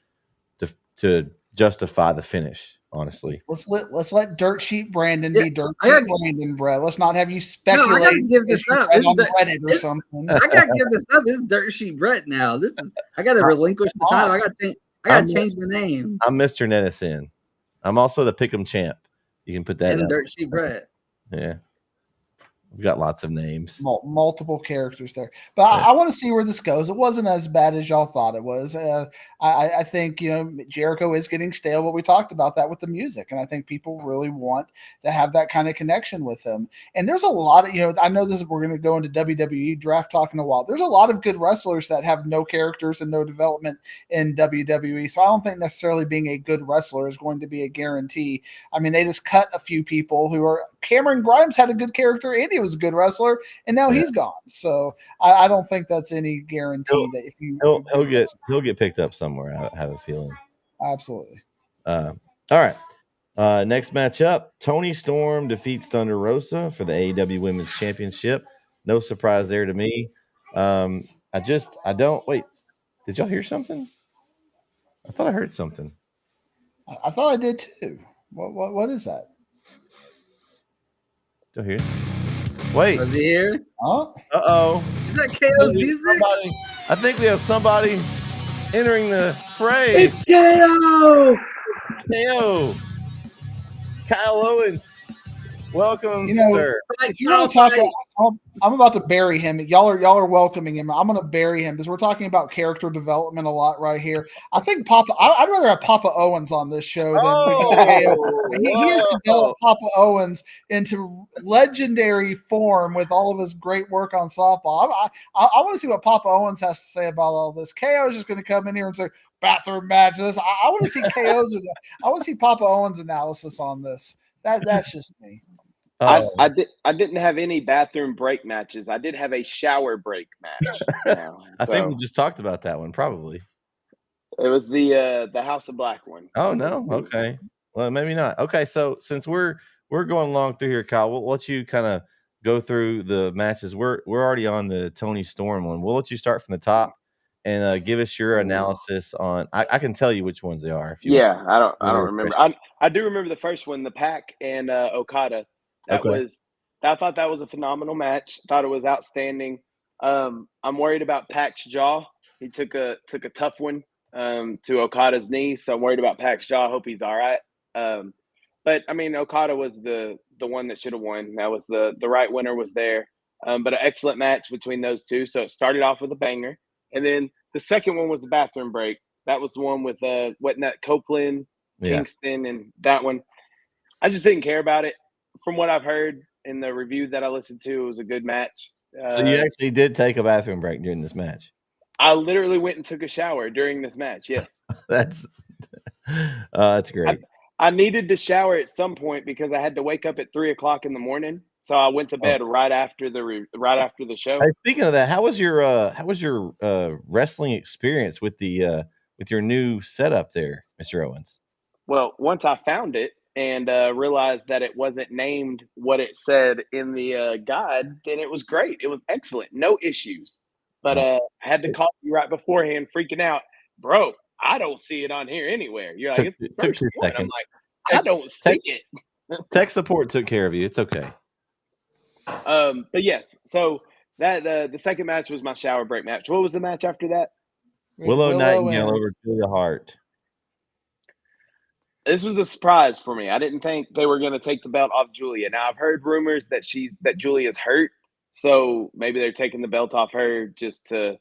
to justify the finish. Honestly, let's let Dirt Sheet Brandon be Dirt Sheet Brandon, Brett. Let's not have you speculate. No, I gotta give this up. On Reddit or something. I gotta give this up. This is Dirt Sheet Brett now. I gotta relinquish the title. I gotta change the name. I'm Mr. Netison. I'm also the Pick'em champ. You can put that and down. Dirt Sheet Brett. Yeah. We've got lots of names. Multiple characters there. But I want to see where this goes. It wasn't as bad as y'all thought it was. I think, Jericho is getting stale, but we talked about that with the music. And I think people really want to have that kind of connection with him. And there's a lot of, I know we're going to go into WWE draft talk in a while. There's a lot of good wrestlers that have no characters and no development in WWE. So I don't think necessarily being a good wrestler is going to be a guarantee. I mean, they just cut a few people Cameron Grimes had a good character and he was a good wrestler, and now he's gone. So I don't think that's any guarantee that if he'll get picked up somewhere. I have a feeling. Absolutely. All right. Next matchup: Toni Storm defeats Thunder Rosa for the AEW Women's Championship. No surprise there to me. I don't wait. Did y'all hear something? I thought I heard something. I thought I did too. What is that? Don't hear it. Wait. Was he here? Huh? Uh-oh. Is that KO's music? I think we have somebody entering the fray. It's KO! KO. Kyle Owens Welcome, You know, sir. if you want to talk, I'm about to bury him. Y'all are welcoming him. I'm going to bury him because we're talking about character development a lot right here. I think I'd rather have Papa Owens on this show than he has developed Papa Owens into legendary form with all of his great work on softball. I want to see what Papa Owens has to say about all this. KO is just going to come in here and say bathroom matches. I want to see I want to see Papa Owens' analysis on this. That's just me. I didn't have any bathroom break matches. I did have a shower break match. I think we just talked about that one, probably. It was the House of Black one. Oh no, okay. Well, maybe not. Okay, so since we're going along through here, Kyle, we'll let you kind of go through the matches. We're already on the Tony Storm one. We'll let you start from the top and give us your analysis on. I can tell you which ones they are. If you want. I don't remember. I do remember the first one, the Pac and Okada. I thought that was a phenomenal match. Thought it was outstanding. I'm worried about Pac's jaw. He took a tough one to Okada's knee, so I'm worried about Pac's jaw. I hope he's all right. But I mean, Okada was the one that should have won. That was the right winner was there. But an excellent match between those two. So it started off with a banger, and then the second one was the bathroom break. That was the one with wasn't that Copeland, Kingston, and that one. I just didn't care about it. From what I've heard in the review that I listened to, it was a good match. So you actually did take a bathroom break during this match? I literally went and took a shower during this match. Yes, that's great. I needed to shower at some point because I had to wake up at 3:00 in the morning. So I went to bed right after the show. Hey, speaking of that, how was your wrestling experience with your new setup there, Mr. Owens? Well, once I found it and realized that it wasn't named what it said in the guide, then it was great. It was excellent. No issues. But I had to call you right beforehand, freaking out. Bro, I don't see it on here anywhere. You're like, it's the first one. I'm like, I don't see it. Tech support took care of you. It's okay. But yes, so that the second match was my shower break match. What was the match after that? Willow Nightingale over Julia Hart. This was a surprise for me. I didn't think they were going to take the belt off Julia. Now I've heard rumors that Julia's hurt, so maybe they're taking the belt off her just to.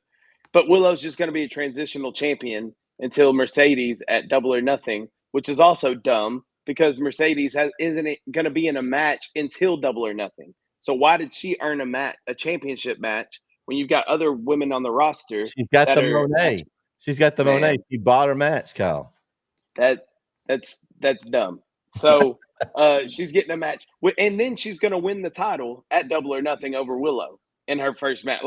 But Willow's just going to be a transitional champion until Mercedes at Double or Nothing, which is also dumb because Mercedes isn't going to be in a match until Double or Nothing. So why did she earn a championship match when you've got other women on the roster? She's got the Monet. She's got the Monet. She bought her match, Kyle. That's dumb. So she's getting a match, and then she's going to win the title at Double or Nothing over Willow in her first match.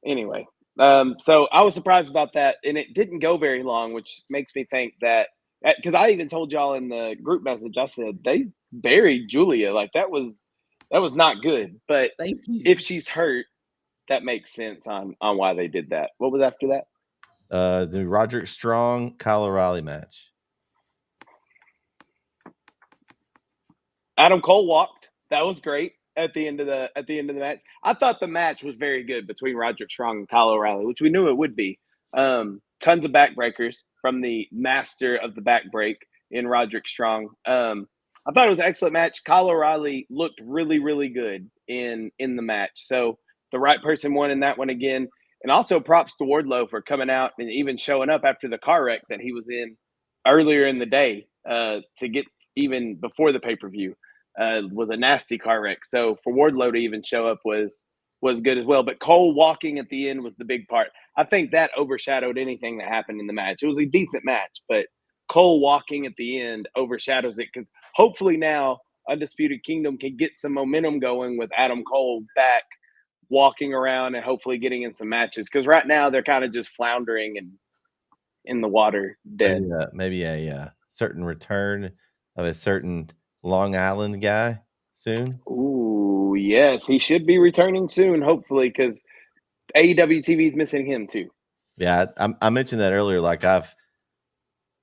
Anyway, so I was surprised about that, and it didn't go very long, which makes me think that because I even told y'all in the group message, I said they buried Julia. That was not good. But if she's hurt, that makes sense on why they did that. What was after that? The Roderick Strong Kyle O'Reilly match. Adam Cole walked. That was great at the end of the match. I thought the match was very good between Roderick Strong and Kyle O'Reilly, which we knew it would be. Tons of backbreakers from the master of the backbreak in Roderick Strong. I thought it was an excellent match. Kyle O'Reilly looked really, really good in the match. So the right person won in that one again. And also props to Wardlow for coming out and even showing up after the car wreck that he was in earlier in the day to get even before the pay-per-view. Was a nasty car wreck. So for Wardlow to even show up was good as well. But Cole walking at the end was the big part. I think that overshadowed anything that happened in the match. It was a decent match, but Cole walking at the end overshadows it because hopefully now Undisputed Kingdom can get some momentum going with Adam Cole back walking around and hopefully getting in some matches. Because right now they're kind of just floundering and in the water dead. Maybe a certain return of a certain Long Island guy soon. Ooh, yes. He should be returning soon, hopefully, because AEW TV is missing him too. Yeah, I mentioned that earlier. I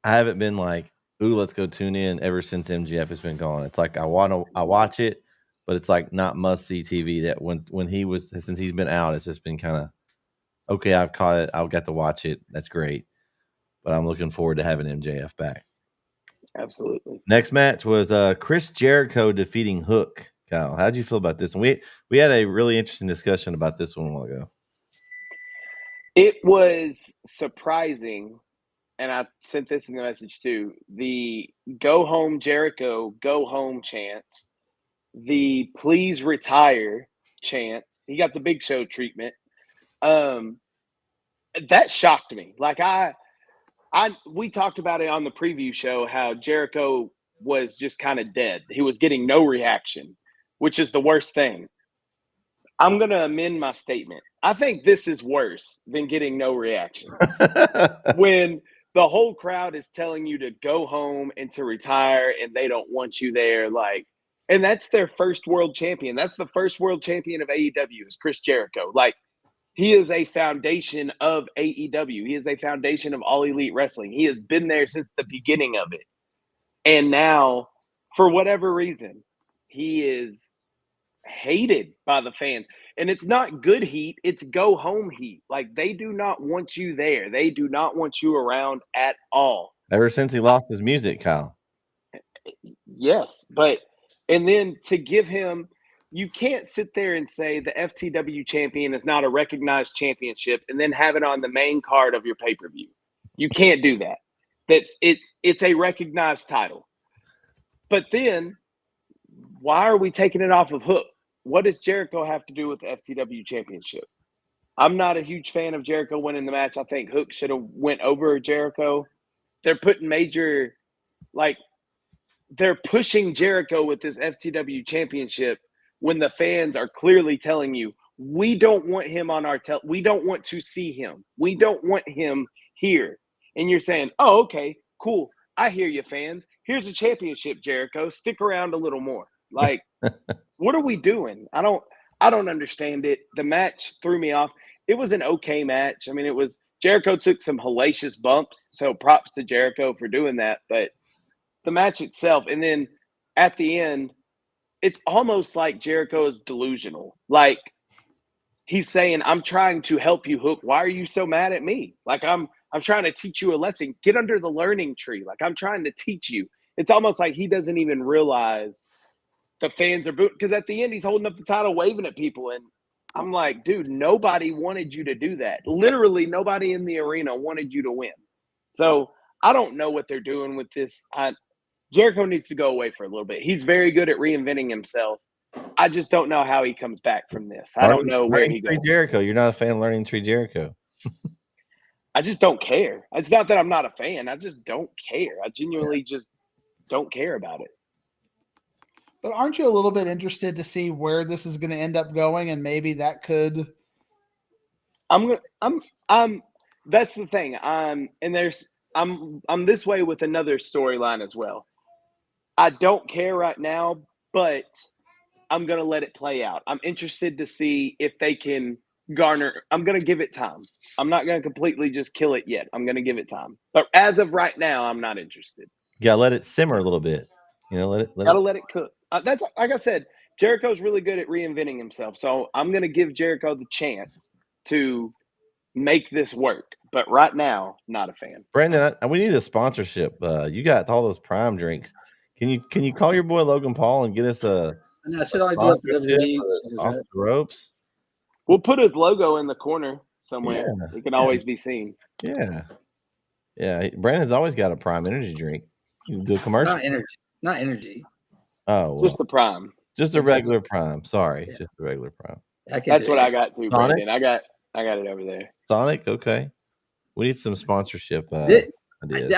haven't been like, ooh, let's go tune in ever since MJF has been gone. It's like I watch it, but it's like not must see TV. That since he's been out, it's just been kind of okay. I've caught it. I've got to watch it. That's great, but I'm looking forward to having MJF back. Absolutely. Next match was Chris Jericho defeating Hook. Kyle, how'd you feel about this? And we had a really interesting discussion about this one a while ago. It was surprising, and I sent this in the message too. The "Go home, Jericho, go home" chants, the "Please retire" chants. He got the Big Show treatment. That shocked me. Like we talked about it on the preview show how Jericho was just kind of dead. He was getting no reaction, which is the worst thing. I'm going to amend my statement. I think this is worse than getting no reaction. When the whole crowd is telling you to go home and to retire and they don't want you there, like, and that's their first world champion. That's the first world champion of AEW is Chris Jericho. Like, he is a foundation of AEW. He is a foundation of All Elite Wrestling. He has been there since the beginning of it. And now, for whatever reason, he is hated by the fans. And it's not good heat, it's go home heat. Like, they do not want you there. They do not want you around at all. Ever since he lost his music, Kyle. Yes, and then to give him, you can't sit there and say the FTW champion is not a recognized championship and then have it on the main card of your pay-per-view. You can't do that. It's a recognized title. But then why are we taking it off of Hook? What does Jericho have to do with the FTW championship? I'm not a huge fan of Jericho winning the match. I think Hook should have went over Jericho. They're putting they're pushing Jericho with this FTW championship when the fans are clearly telling you, we don't want him on our we don't want to see him. We don't want him here. And you're saying, oh, okay, cool. I hear you, fans. Here's a championship, Jericho. Stick around a little more. Like, what are we doing? I don't understand it. The match threw me off. It was an okay match. I mean, Jericho took some hellacious bumps, so props to Jericho for doing that. But the match itself, and then at the end, it's almost like Jericho is delusional. Like, he's saying, I'm trying to help you, Hook. Why are you so mad at me? Like, I'm trying to teach you a lesson. Get under the learning tree. Like, I'm trying to teach you. It's almost like he doesn't even realize the fans are booing. Because at the end, he's holding up the title, waving at people. And I'm like, dude, nobody wanted you to do that. Literally, nobody in the arena wanted you to win. So I don't know what they're doing with this. Jericho needs to go away for a little bit. He's very good at reinventing himself. I just don't know how he comes back from this. I don't know where he goes. Jericho, you're not a fan of Learning Tree Jericho. I just don't care. It's not that I'm not a fan. I just don't care. I genuinely just don't care about it. But aren't you a little bit interested to see where this is going to end up going, and maybe that could? That's the thing. I'm this way with another storyline as well. I don't care right now, but I'm going to let it play out. I'm interested to see if they can garner. I'm going to give it time. I'm not going to completely just kill it yet. I'm going to give it time. But as of right now, I'm not interested. You gotta let it simmer a little bit. You know, let it cook. That's like I said, Jericho's really good at reinventing himself. So I'm going to give Jericho the chance to make this work. But right now, not a fan. Brandon, we need a sponsorship. You got all those Prime drinks. Can you call your boy Logan Paul and get us a? I should always do that for WWE. Off the ropes. We'll put his logo in the corner somewhere. Yeah, it can always be seen. Yeah. Brandon's always got a Prime energy drink. You can do a commercial. Not energy. Oh, well, just the Prime. Just a regular Prime. Sorry, just a regular Prime. That's what I got too, Brandon. I got it over there. Sonic, okay. We need some sponsorship. I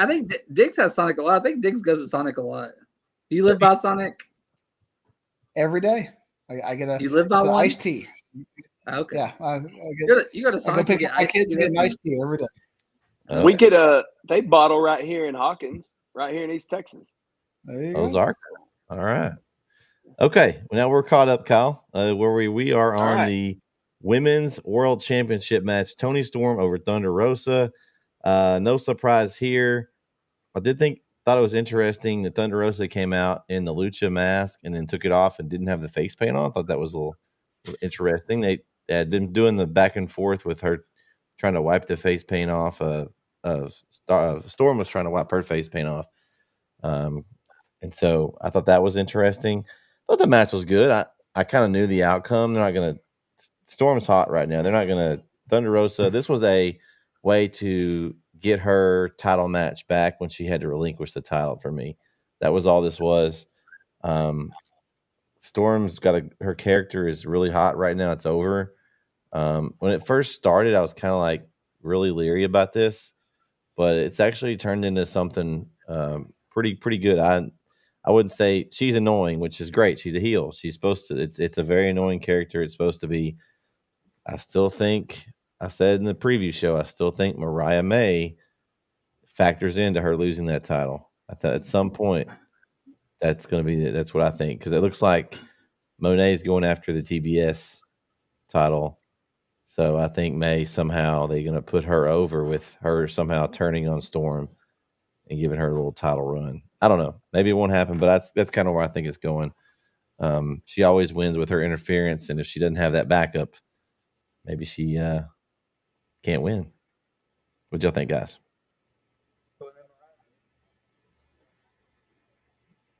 think Diggs has Sonic a lot. I think Diggs goes to Sonic a lot. Do you live by Sonic? Every day. I get a. You live by one? Iced tea. Okay. Yeah. You go to Sonic. I pick my kids get an iced tea every day. We get they bottle right here in Hawkins, right here in East Texas. Ozark. All right. Okay. Well, now we're caught up, Kyle. Where we are on the Women's World Championship match. Toni Storm over Thunder Rosa. No surprise here. I thought it was interesting that Thunder Rosa came out in the Lucha mask and then took it off and didn't have the face paint on. I thought that was a little interesting. They had been doing the back and forth with her trying to wipe the face paint off. Storm was trying to wipe her face paint off. And so I thought that was interesting. I thought the match was good. I kind of knew the outcome. They're not going to – Storm's hot right now. They're not going to – Thunder Rosa, this was a way to get her title match back when she had to relinquish the title for me. That was all this was. Storm's got her character is really hot right now. It's over. When it first started, I was kind of like really leery about this, but it's actually turned into something pretty good. I wouldn't say she's annoying, which is great. She's a heel. She's supposed to. It's a very annoying character. It's supposed to be. I still think I said in the preview show. I still think Mariah May factors into her losing that title. I thought at some point that's going to be. That's what I think because it looks like Monet's going after the TBS title. So I think May somehow they're going to put her over with her somehow turning on Storm and giving her a little title run. I don't know. Maybe it won't happen, but that's kind of where I think it's going. She always wins with her interference, and if she doesn't have that backup, maybe she can't win. What y'all think, guys?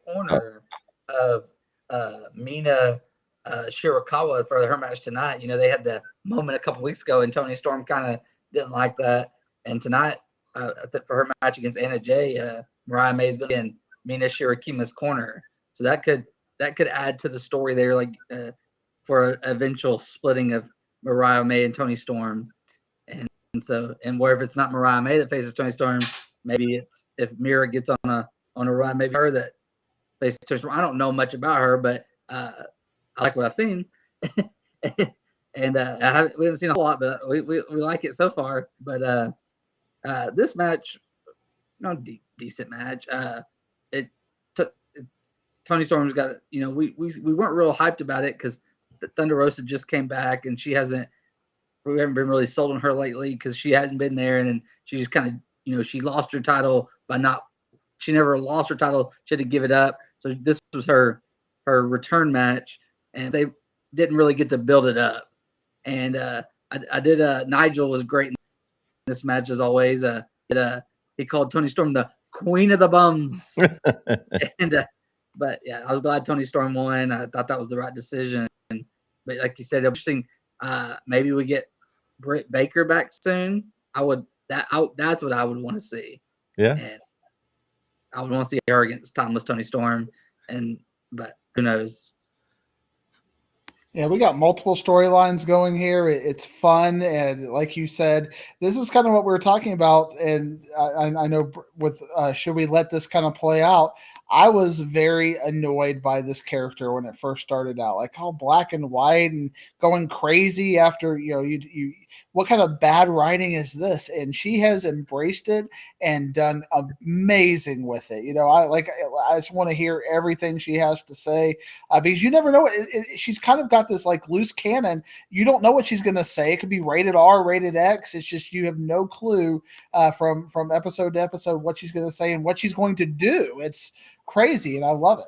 Corner of Mina Shirakawa for her match tonight. You know, they had the moment a couple weeks ago, and Toni Storm kind of didn't like that. And tonight, I think for her match against Anna Jay, Mariah May is going to be in Mina Shirakima's corner, so that could add to the story there, like for an eventual splitting of Mariah May and Toni Storm. And where if it's not Mariah May that faces Toni Storm, maybe it's if Mira gets on a run, maybe her that faces Toni Storm. I don't know much about her, but I like what I've seen. And we haven't seen a whole lot, but we like it so far. But this match, decent match. Toni Storm's got, we weren't real hyped about it because Thunder Rosa just came back and we haven't been really sold on her lately because she hasn't been there, and then she just kind of, she lost her title she never lost her title. She had to give it up. So this was her return match, and they didn't really get to build it up. And Nigel was great in this match as always. He called Toni Storm the Queen of the Bums. But yeah, I was glad Toni Storm won. I thought that was the right decision. But like you said, interesting. Maybe we get Britt Baker back soon. That's what I would want to see. Yeah. And I would want to see her against timeless Toni Storm. But who knows? Yeah, we got multiple storylines going here. It's fun, and like you said, this is kind of what we were talking about. And I know with should we let this kind of play out? I was very annoyed by this character when it first started out, like all black and white and going crazy after you. What kind of bad writing is this? And she has embraced it and done amazing with it. I just want to hear everything she has to say because you never know. She's kind of got this like loose cannon. You don't know what she's going to say. It could be rated R, rated X. It's just you have no clue from episode to episode what she's going to say and what she's going to do. It's crazy, and I love it.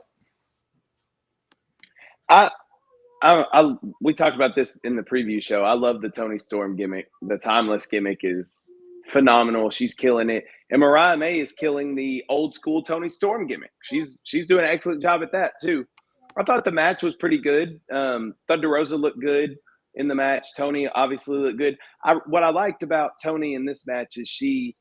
We talked about this in the preview show. I love the Toni Storm gimmick. The timeless gimmick is phenomenal. She's killing it. And Mariah May is killing the old school Toni Storm gimmick. She's doing an excellent job at that too. I thought the match was pretty good. Thunder Rosa looked good in the match. Toni obviously looked good. What I liked about Toni in this match is she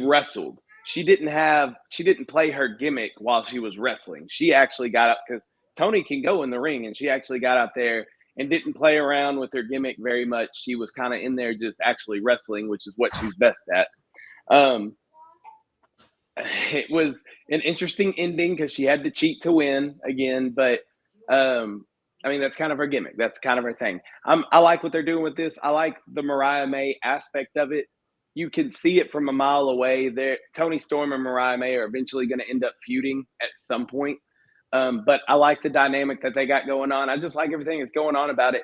wrestled. She didn't play her gimmick while she was wrestling. She actually got up because Toni can go in the ring, and she actually got out there and didn't play around with her gimmick very much. She was kind of in there just actually wrestling, which is what she's best at. It was an interesting ending because she had to cheat to win again, but that's kind of her gimmick. That's kind of her thing. I like what they're doing with this. I like the Mariah May aspect of it. You can see it from a mile away. Toni Storm and Mariah May are eventually going to end up feuding at some point. But I like the dynamic that they got going on. I just like everything that's going on about it.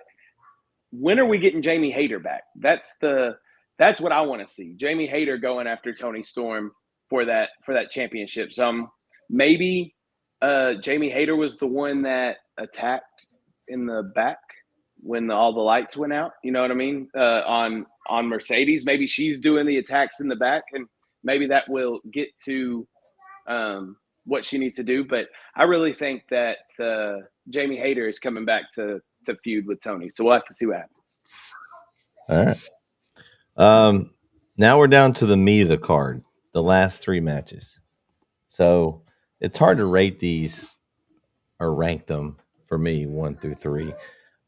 When are we getting Jamie Hayter back? That's what I want to see. Jamie Hayter going after Toni Storm for that championship. Maybe Jamie Hayter was the one that attacked in the back when all the lights went out. You know what I mean? On Mercedes, maybe she's doing the attacks in the back, and maybe that will get to what she needs to do. But I really think that Jamie Hayter is coming back to feud with Tony. So we'll have to see what happens. All right. Now we're down to the meat of the card, the last 3 matches. So it's hard to rate these or rank them for me 1 through 3,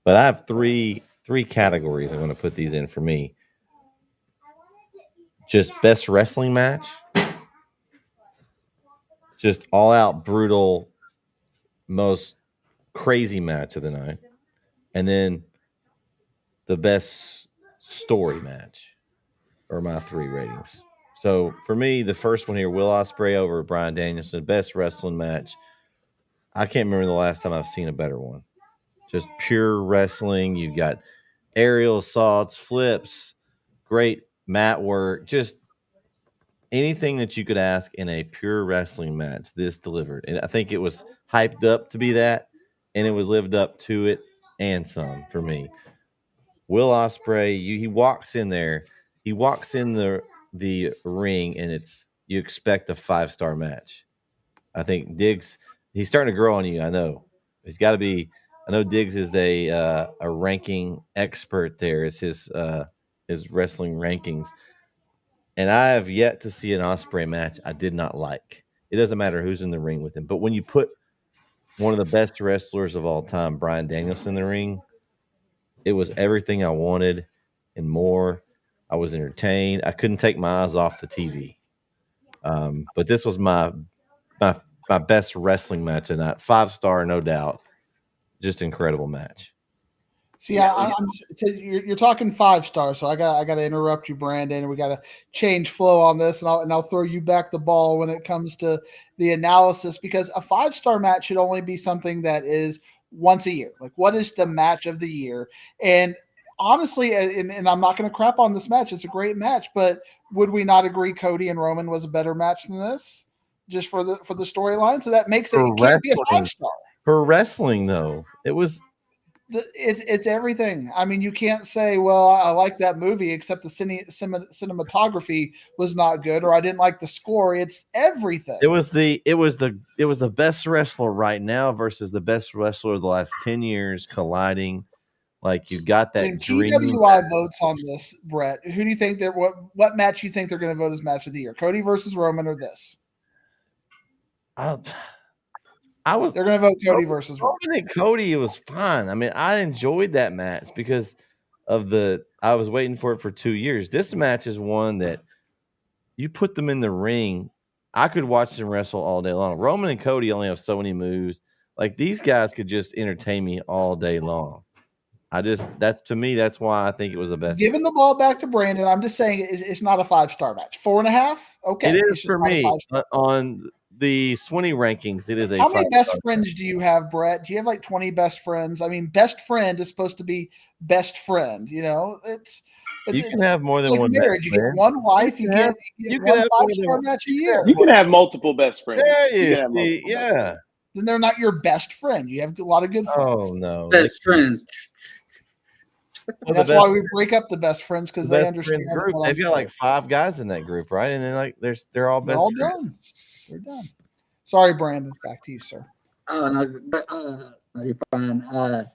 but I have three categories I'm going to put these in for me. Just best wrestling match, just all out brutal, most crazy match of the night, and then the best story match are my 3 ratings. So for me, the first one here, Will Ospreay over Bryan Danielson, best wrestling match. I can't remember the last time I've seen a better one. Just pure wrestling. You've got aerial assaults, flips, great mat work, just anything that you could ask in a pure wrestling match. This delivered, and I think it was hyped up to be that, and it was lived up to it and some for me. Will Ospreay, he walks in there. He walks in the ring, and you expect a 5-star match. I think Diggs, he's starting to grow on you. I know he's got to be. I know Diggs is a ranking expert. There is his wrestling rankings, and I have yet to see an Ospreay match I did not like. It doesn't matter who's in the ring with him, but when you put one of the best wrestlers of all time, Bryan Danielson, in the ring, it was everything I wanted and more. I was entertained. I couldn't take my eyes off the TV. But this was my best wrestling match of that. 5-star, no doubt. Just incredible match. See, you're talking 5 stars, so I got to interrupt you, Brandon. We got to change flow on this, and I'll throw you back the ball when it comes to the analysis, because a 5-star match should only be something that is once a year. Like, what is the match of the year? And honestly, and I'm not going to crap on this match. It's a great match, but would we not agree Cody and Roman was a better match than this, just for the storyline? So that makes it can't be a 5-star. For wrestling, though, it was. It's everything. I mean, you can't say, well, I like that movie, except the cinematography was not good, or I didn't like the score. It's everything. It was the best wrestler right now versus the best wrestler of the last 10 years colliding. Like, you got that dream. TWI votes on this, Brett. Who do you think what match you think they're going to vote as match of the year? Cody versus Roman, or this? They're going to vote Cody versus Roman and Cody. It was fun. I mean, I enjoyed that match because of I was waiting for it for 2 years. This match is one that you put them in the ring, I could watch them wrestle all day long. Roman and Cody only have so many moves. Like, these guys could just entertain me all day long. To me, that's why I think it was the best. Giving the ball back to Brandon, I'm just saying it's not a 5-star match. 4.5? Okay. It is for me. On the Swinney rankings, it is a. How many best friends do you have, Brett? Do you have like 20 best friends? I mean, best friend is supposed to be best friend. You know, you can have more than like one. Marriage, you get one wife, you get one 5-star match a year. You can have multiple best friends. Yeah. Then they're not your best friend. You have a lot of good friends. Oh no, best friends. And that's why we break up the best friends, because they understand. They've got like 5 guys in that group, right? And then they're all best friends. Done. We're done. Sorry, Brandon. Back to you, sir. Oh no, you're fine.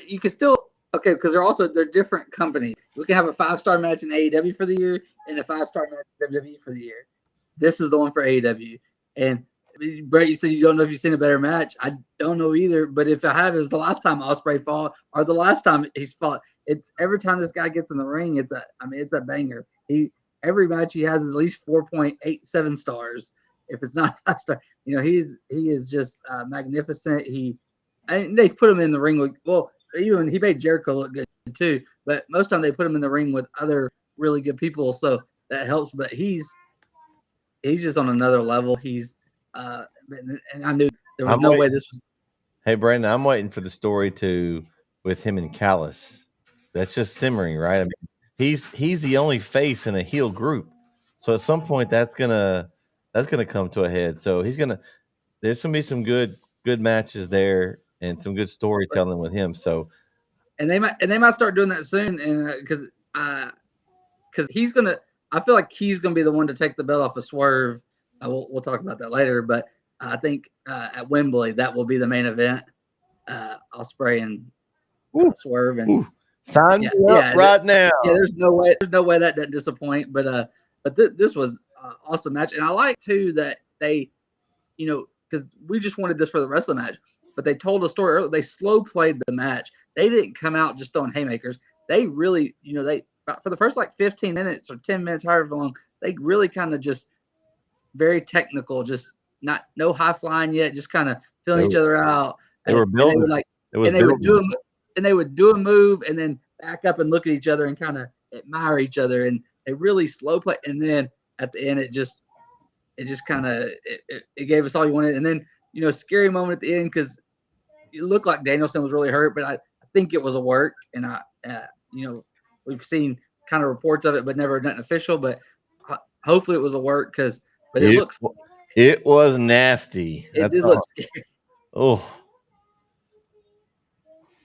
You can still because they're different companies. We can have a 5-star match in AEW for the year and a 5-star match in WWE for the year. This is the one for AEW. And Brett, you said you don't know if you've seen a better match. I don't know either, but if I have, it was the last time Ospreay fought or the last time he's fought. It's every time this guy gets in the ring, it's a banger. Every match he has is at least 4.87 stars. If it's not 5-star, he is just magnificent. They put him in the ring with, even he made Jericho look good too, but most of the time they put him in the ring with other really good people, so that helps. But he's just on another level. And I knew there was no way this was. Hey, Brandon, I'm waiting for the story with him and Callis. That's just simmering, right? I mean, he's the only face in a heel group, so at some point that's gonna come to a head. So there's gonna be some good matches there and some good storytelling with him. So, and they might start doing that soon, and because he's gonna. I feel like he's gonna be the one to take the belt off of Swerve we'll talk about that later. But I think at Wembley that will be the main event. Ospreay and Swerve and Sign me up right now. Yeah, there's no way that doesn't disappoint. But this was an awesome match, and I like too that they, because we just wanted this for the wrestling match, but they told a story earlier. They slow played the match. They didn't come out just throwing haymakers. They really, they for the first like 15 minutes or 10 minutes, however long, they really kind of just very technical, just no high flying yet, just kind of feeling each other out. They were building. They would do a move and then back up and look at each other and kind of admire each other. And they really slow play. And then at the end, it just kind of it gave us all you wanted. And then scary moment at the end because it looked like Danielson was really hurt, but I think it was a work. And we've seen kind of reports of it, but never nothing official. But hopefully it was a work it was nasty. It did look scary. Oh.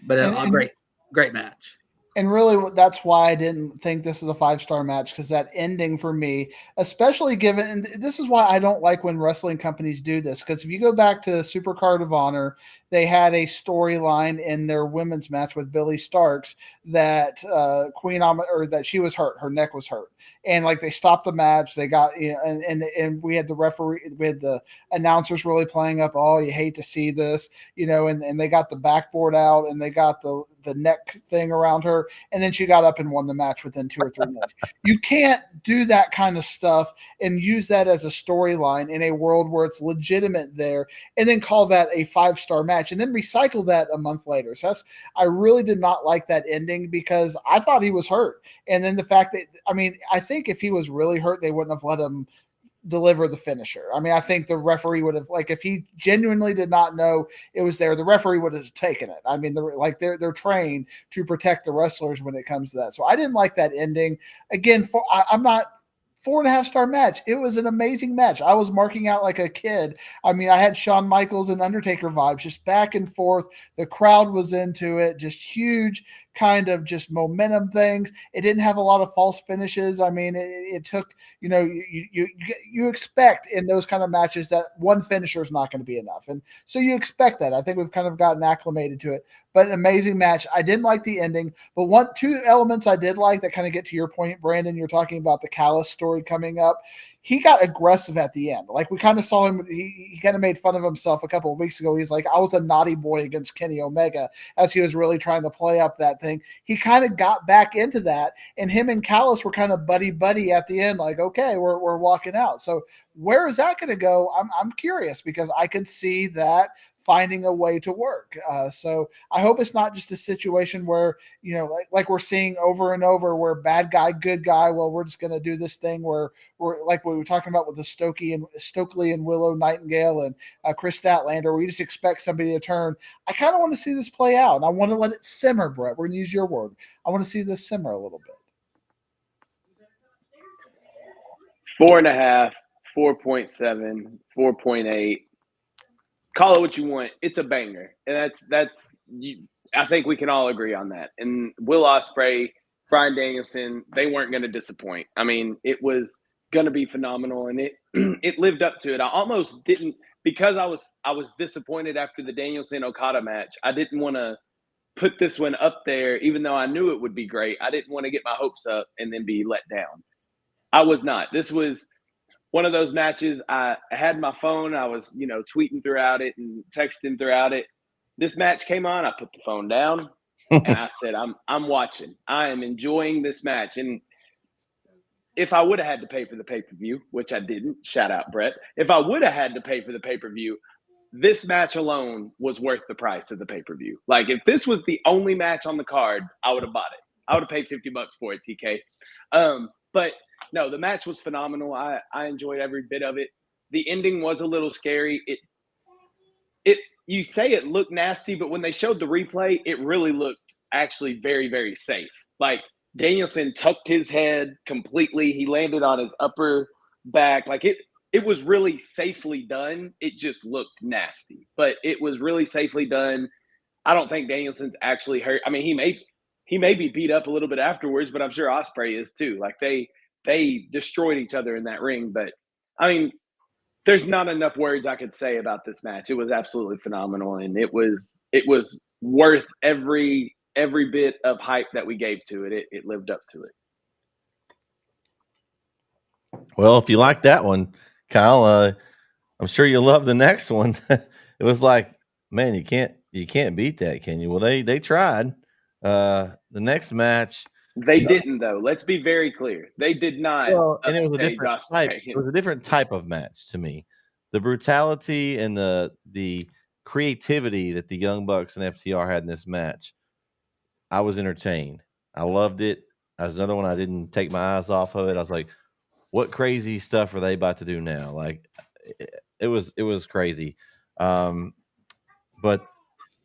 But a great match. And really, that's why I didn't think this is a 5-star match, because that ending for me, especially given, and this is why I don't like when wrestling companies do this, because if you go back to Supercard of Honor, they had a storyline in their women's match with Billy Starks that that she was hurt, her neck was hurt, and like they stopped the match, they got and we had the referee, we had the announcers really playing up, oh, you hate to see this, and they got the backboard out and they got the neck thing around her, and then she got up and won the match within 2 or 3 minutes. You can't do that kind of stuff and use that as a storyline in a world where it's legitimate there, and then call that a 5-star match and then recycle that a month later. So I really did not like that ending because I thought he was hurt. And then the fact that, I think if he was really hurt, they wouldn't have let him deliver the finisher. I think the referee would have, if he genuinely did not know it was there, the referee would have taken it. They're trained to protect the wrestlers when it comes to that. So I didn't like that ending. Again, I'm not 4.5-star match. It was an amazing match. I was marking out like a kid. I had Shawn Michaels and Undertaker vibes, just back and forth. The crowd was into it, just huge kind of just momentum things. It didn't have a lot of false finishes. It took, you expect in those kind of matches that one finisher is not going to be enough. And so you expect that. I think we've kind of gotten acclimated to it, but an amazing match. I didn't like the ending, but two elements I did like that kind of get to your point, Brandon. You're talking about the Callis story coming up. He got aggressive at the end. We kind of saw him. He kind of made fun of himself a couple of weeks ago. He's like, I was a naughty boy against Kenny Omega, as he was really trying to play up that thing. He kind of got back into that, and him and Callis were kind of buddy at the end. Okay, we're walking out. So where is that going to go? I'm curious, because I could see that finding a way to work. So I hope it's not just a situation where, like we're seeing over and over, where bad guy, good guy, well, we're just going to do this thing where we're like what we were talking about with the Stokely and Willow Nightingale and Chris Statlander, we just expect somebody to turn. I kind of want to see this play out, and I want to let it simmer, Brett. We're going to use your word. I want to see this simmer a little bit. 4.5, 4.7, 4.8. Call it what you want. It's a banger, and that's. I think we can all agree on that. And Will Ospreay, Bryan Danielson, they weren't going to disappoint. It was going to be phenomenal, and it lived up to it. I almost didn't, because I was disappointed after the Danielson Okada match. I didn't want to put this one up there, even though I knew it would be great. I didn't want to get my hopes up and then be let down. I was not. This was one of those matches. I had my phone. I was, tweeting throughout it and texting throughout it. This match came on. I put the phone down and I said, I'm watching. I am enjoying this match. And if I would have had to pay for the pay-per-view, which I didn't, shout out Brett. If I would have had to pay for the pay-per-view, this match alone was worth the price of the pay-per-view. If this was the only match on the card, I would have bought it. I would have paid $50 for it, TK. But no, the match was phenomenal. I enjoyed every bit of it. The ending was a little scary. You say it looked nasty, but when they showed the replay, it really looked actually very, very safe. Danielson tucked his head completely. He landed on his upper back. It was really safely done. It just looked nasty, but it was really safely done. I don't think Danielson's actually hurt. He may be beat up a little bit afterwards, but I'm sure Ospreay is too. They destroyed each other in that ring. But There's not enough words I could say about this match. It was absolutely phenomenal, and it was worth every bit of hype that we gave to it. It lived up to it. Well, if you like that one, Kyle, I'm sure you'll love the next one. It was like, man, you can't beat that, can you? Well, they tried. The next match, They didn't, though. Let's be very clear. They did not. well, and it was a upstage different Austin type. Reigns. It was a different type of match to me. The brutality and the creativity that the Young Bucks and FTR had in this match, I was entertained. I loved it. That was another one I didn't take my eyes off of it. I was like, what crazy stuff are they about to do now? Like, it was crazy. But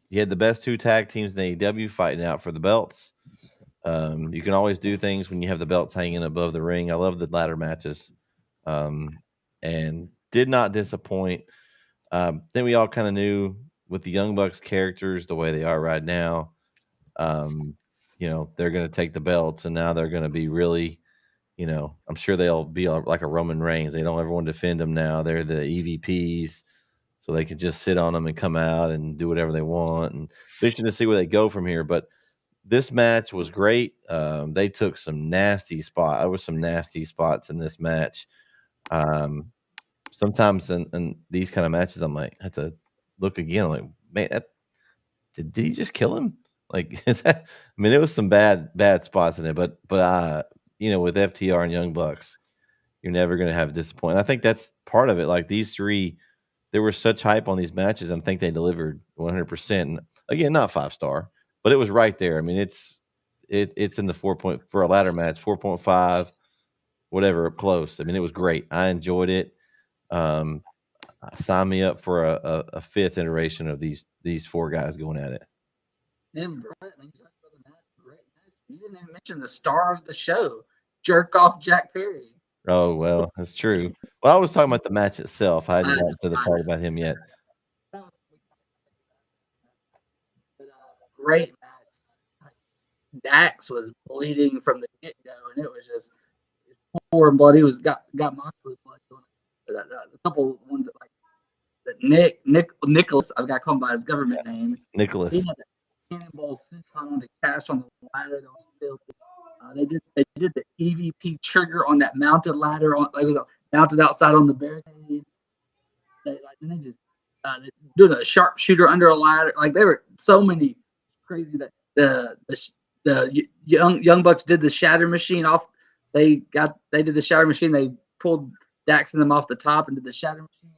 you had the best two tag teams in AEW fighting out for the belts. You can always do things when you have the belts hanging above the ring. I love the ladder matches, and did not disappoint. Then we all kind of knew with the Young Bucks characters the way they are right now, they're going to take the belts, and now they're going to be really, I'm sure they'll be like a Roman Reigns. They don't ever want to defend them now. They're the EVPs, so they can just sit on them and come out and do whatever they want. And interesting to see where they go from here. But this match was great. They took some nasty spots. There were some nasty spots in this match. Sometimes in these kind of matches, I'm like, I have to look again. I'm like, man, did he just kill him? Like, it was some bad spots in it. But with FTR and Young Bucks, you're never going to have disappointment. I think that's part of it. Like these three, there was such hype on these matches, and I think they delivered 100%. And again, not 5-star, but it was right there. I mean, it's in the 4 point for a ladder match, 4.5, whatever, close. I mean, it was great. I enjoyed it. Sign me up for a fifth iteration of these four guys going at it. And Brett, you didn't even mention the star of the show, Jerk Off Jack Perry. Oh, well, that's true. Well, I was talking about the match itself. I hadn't gotten to the part about him yet. Great match. Dax was bleeding from the get-go, and it was just poor and blood. He got monster blood going. A couple ones that Nicholas, I've got to call him by his government name. Nicholas. He had a cannonball suit on the cash on the ladder that was filthy. They did the EVP trigger on that mounted ladder. It was mounted outside on the barricade. They just doing a sharpshooter under a ladder. Like there were so many crazy that the young Bucks did the shatter machine off. They did the shatter machine. They pulled Dax and them off the top and did the shatter machine.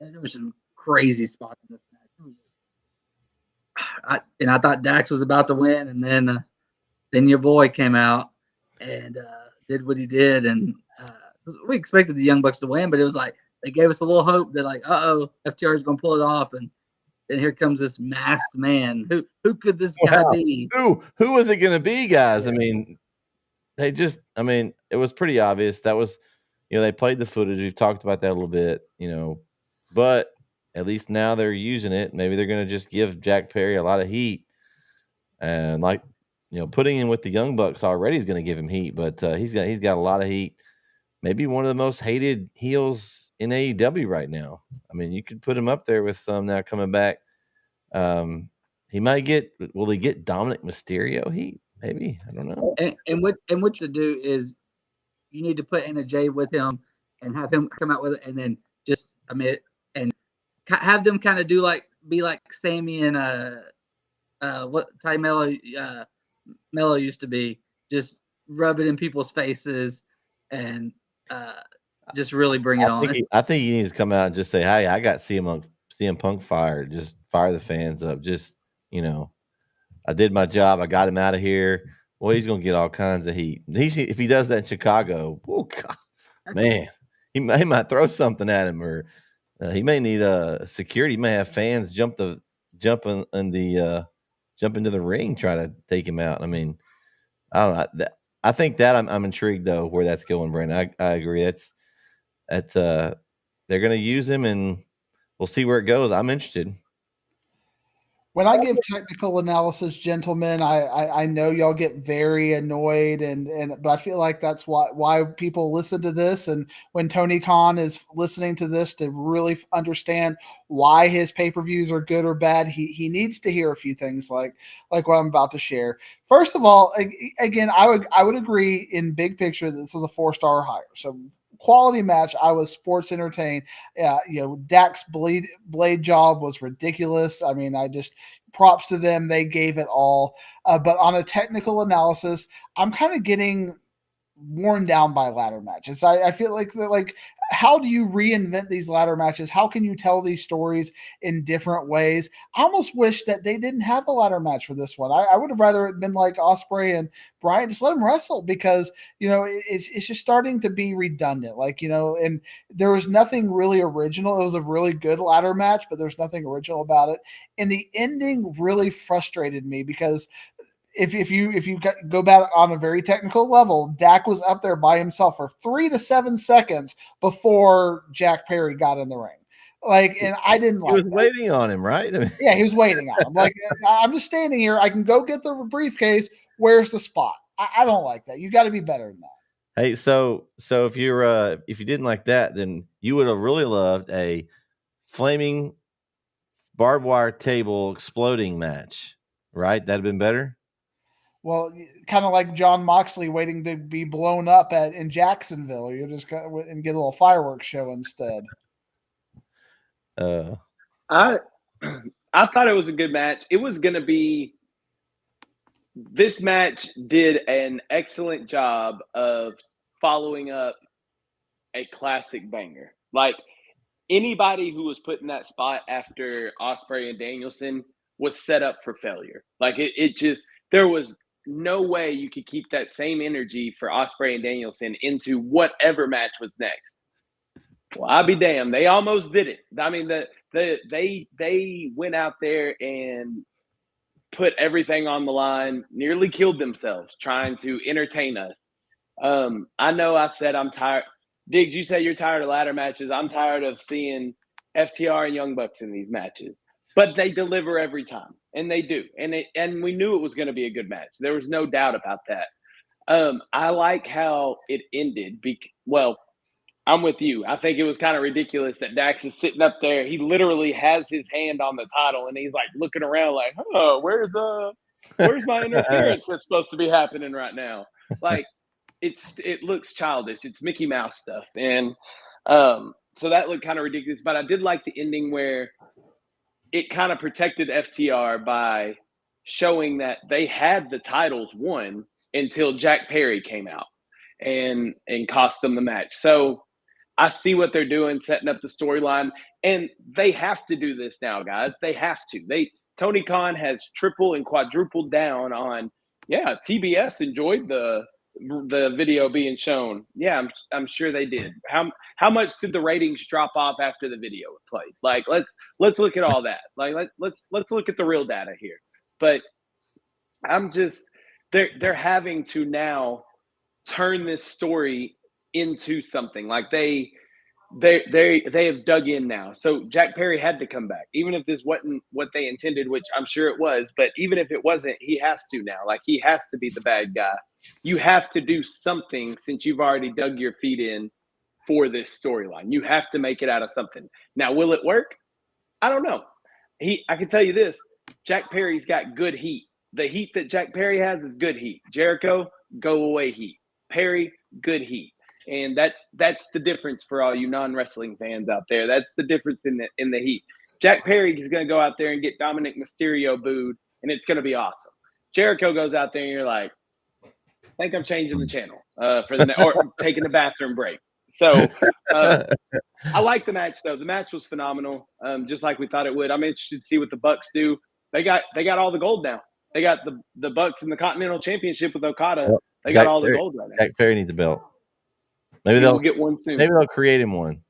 There was some crazy spots in this match. I thought Dax was about to win, and then your boy came out and did what he did, and we expected the Young Bucks to win, but it was like they gave us a little hope that FTR is going to pull it off, and then here comes this masked man. Who could this guy be? Who was it going to be, guys? Yeah. It was pretty obvious. That was, they played the footage. We've talked about that a little bit, but at least now they're using it. Maybe they're going to just give Jack Perry a lot of heat, and putting in with the Young Bucks already is going to give him heat, but he's got a lot of heat. Maybe one of the most hated heels in AEW right now. You could put him up there with some now coming back. He might will he get Dominic Mysterio heat? Maybe. I don't know. And what you do is you need to put in a J with him and have him come out with it, and then just and have them kind of be like Sammy and what Ty Mello used to be, just rub it in people's faces and just really bring it on. I think he needs to come out and just say, "Hey, I got CM Punk fired. Just fire the fans up. Just I did my job. I got him out of here." Well, he's gonna get all kinds of heat. If he does that in Chicago, oh God, man, he might throw something at him, or he may need security. He may have fans jump into the ring, try to take him out. I don't know. I think that I'm intrigued though where that's going, Brandon. I agree. That's they're gonna use him, and we'll see where it goes. I'm interested. When I give technical analysis, gentlemen, I know y'all get very annoyed, but I feel like that's why people listen to this. And when Tony Khan is listening to this to really understand why his pay-per-views are good or bad, he needs to hear a few things like what I'm about to share. First of all, again, I would agree in big picture that this is a 4-star hire. So quality match. I was sports entertained. Dak's blade job was ridiculous. I mean, props to them. They gave it all. But on a technical analysis, I'm kind of getting worn down by ladder matches. I feel like how do you reinvent these ladder matches? How can you tell these stories in different ways? I almost wish that they didn't have a ladder match for this one. I would have rather it been like Ospreay and Bryan, just let them wrestle, because it's just starting to be redundant. And there was nothing really original. It was a really good ladder match, but there's nothing original about it. And the ending really frustrated me because if you go back on a very technical level, Dak was up there by himself for 3 to 7 seconds before Jack Perry got in the ring. And I didn't like. He was waiting on him, right? Yeah, he was waiting on him. I'm just standing here. I can go get the briefcase. Where's the spot? I don't like that. You got to be better than that. Hey, so if you didn't like that, then you would have really loved a flaming barbed wire table exploding match, right? That'd have been better. Well, kind of like John Moxley waiting to be blown up in Jacksonville. You just get a little fireworks show instead. I thought it was a good match. It was going to be. This match did an excellent job of following up a classic banger. Like, anybody who was put in that spot after Ospreay and Danielson was set up for failure. Like, it just, there was no way you could keep that same energy for Ospreay and Danielson into whatever match was next. Well, I'll be damned. They almost did it. I mean, they went out there and put everything on the line, nearly killed themselves trying to entertain us. I know I said I'm tired. Diggs, you say you're tired of ladder matches. I'm tired of seeing FTR and Young Bucks in these matches. But they deliver every time, and they do. And we knew it was going to be a good match. There was no doubt about that. I like how it ended. Well, I'm with you. I think it was kind of ridiculous that Dax is sitting up there. He literally has his hand on the title, and he's like looking around like, oh, where's my interference that's supposed to be happening right now? Like, it looks childish. It's Mickey Mouse stuff. And so that looked kind of ridiculous. But I did like the ending where it kind of protected FTR by showing that they had the titles won until Jack Perry came out and cost them the match. So I see what they're doing, setting up the storyline, and they have to do this now, guys. They have to. Tony Khan has triple and quadrupled down on, yeah, TBS enjoyed the video being shown. Yeah, I'm sure they did. How much did the ratings drop off after the video played? Like, let's look at all that. Like, let's look at the real data here. But I'm just, they're having to now turn this story into something. Like, they have dug in now. So Jack Perry had to come back, even if this wasn't what they intended, which I'm sure it was. But even if it wasn't, he has to now. Like, he has to be the bad guy. You have to do something since you've already dug your feet in for this storyline. You have to make it out of something. Now, will it work? I don't know. I can tell you this: Jack Perry's got good heat. The heat that Jack Perry has is good heat. Jericho, go away heat. Perry, good heat. And that's the difference for all you non-wrestling fans out there. That's the difference in the heat. Jack Perry is going to go out there and get Dominic Mysterio booed, and it's going to be awesome. Jericho goes out there and you're like, I think I'm changing the channel or taking a bathroom break. So I like the match, though. The match was phenomenal, just like we thought it would. I'm interested to see what the Bucks do. They got all the gold now. They got the Bucks in the Continental Championship with Okada. They got all the gold right now. Jack Perry needs a belt. Maybe they'll get one soon. Maybe they'll create him one.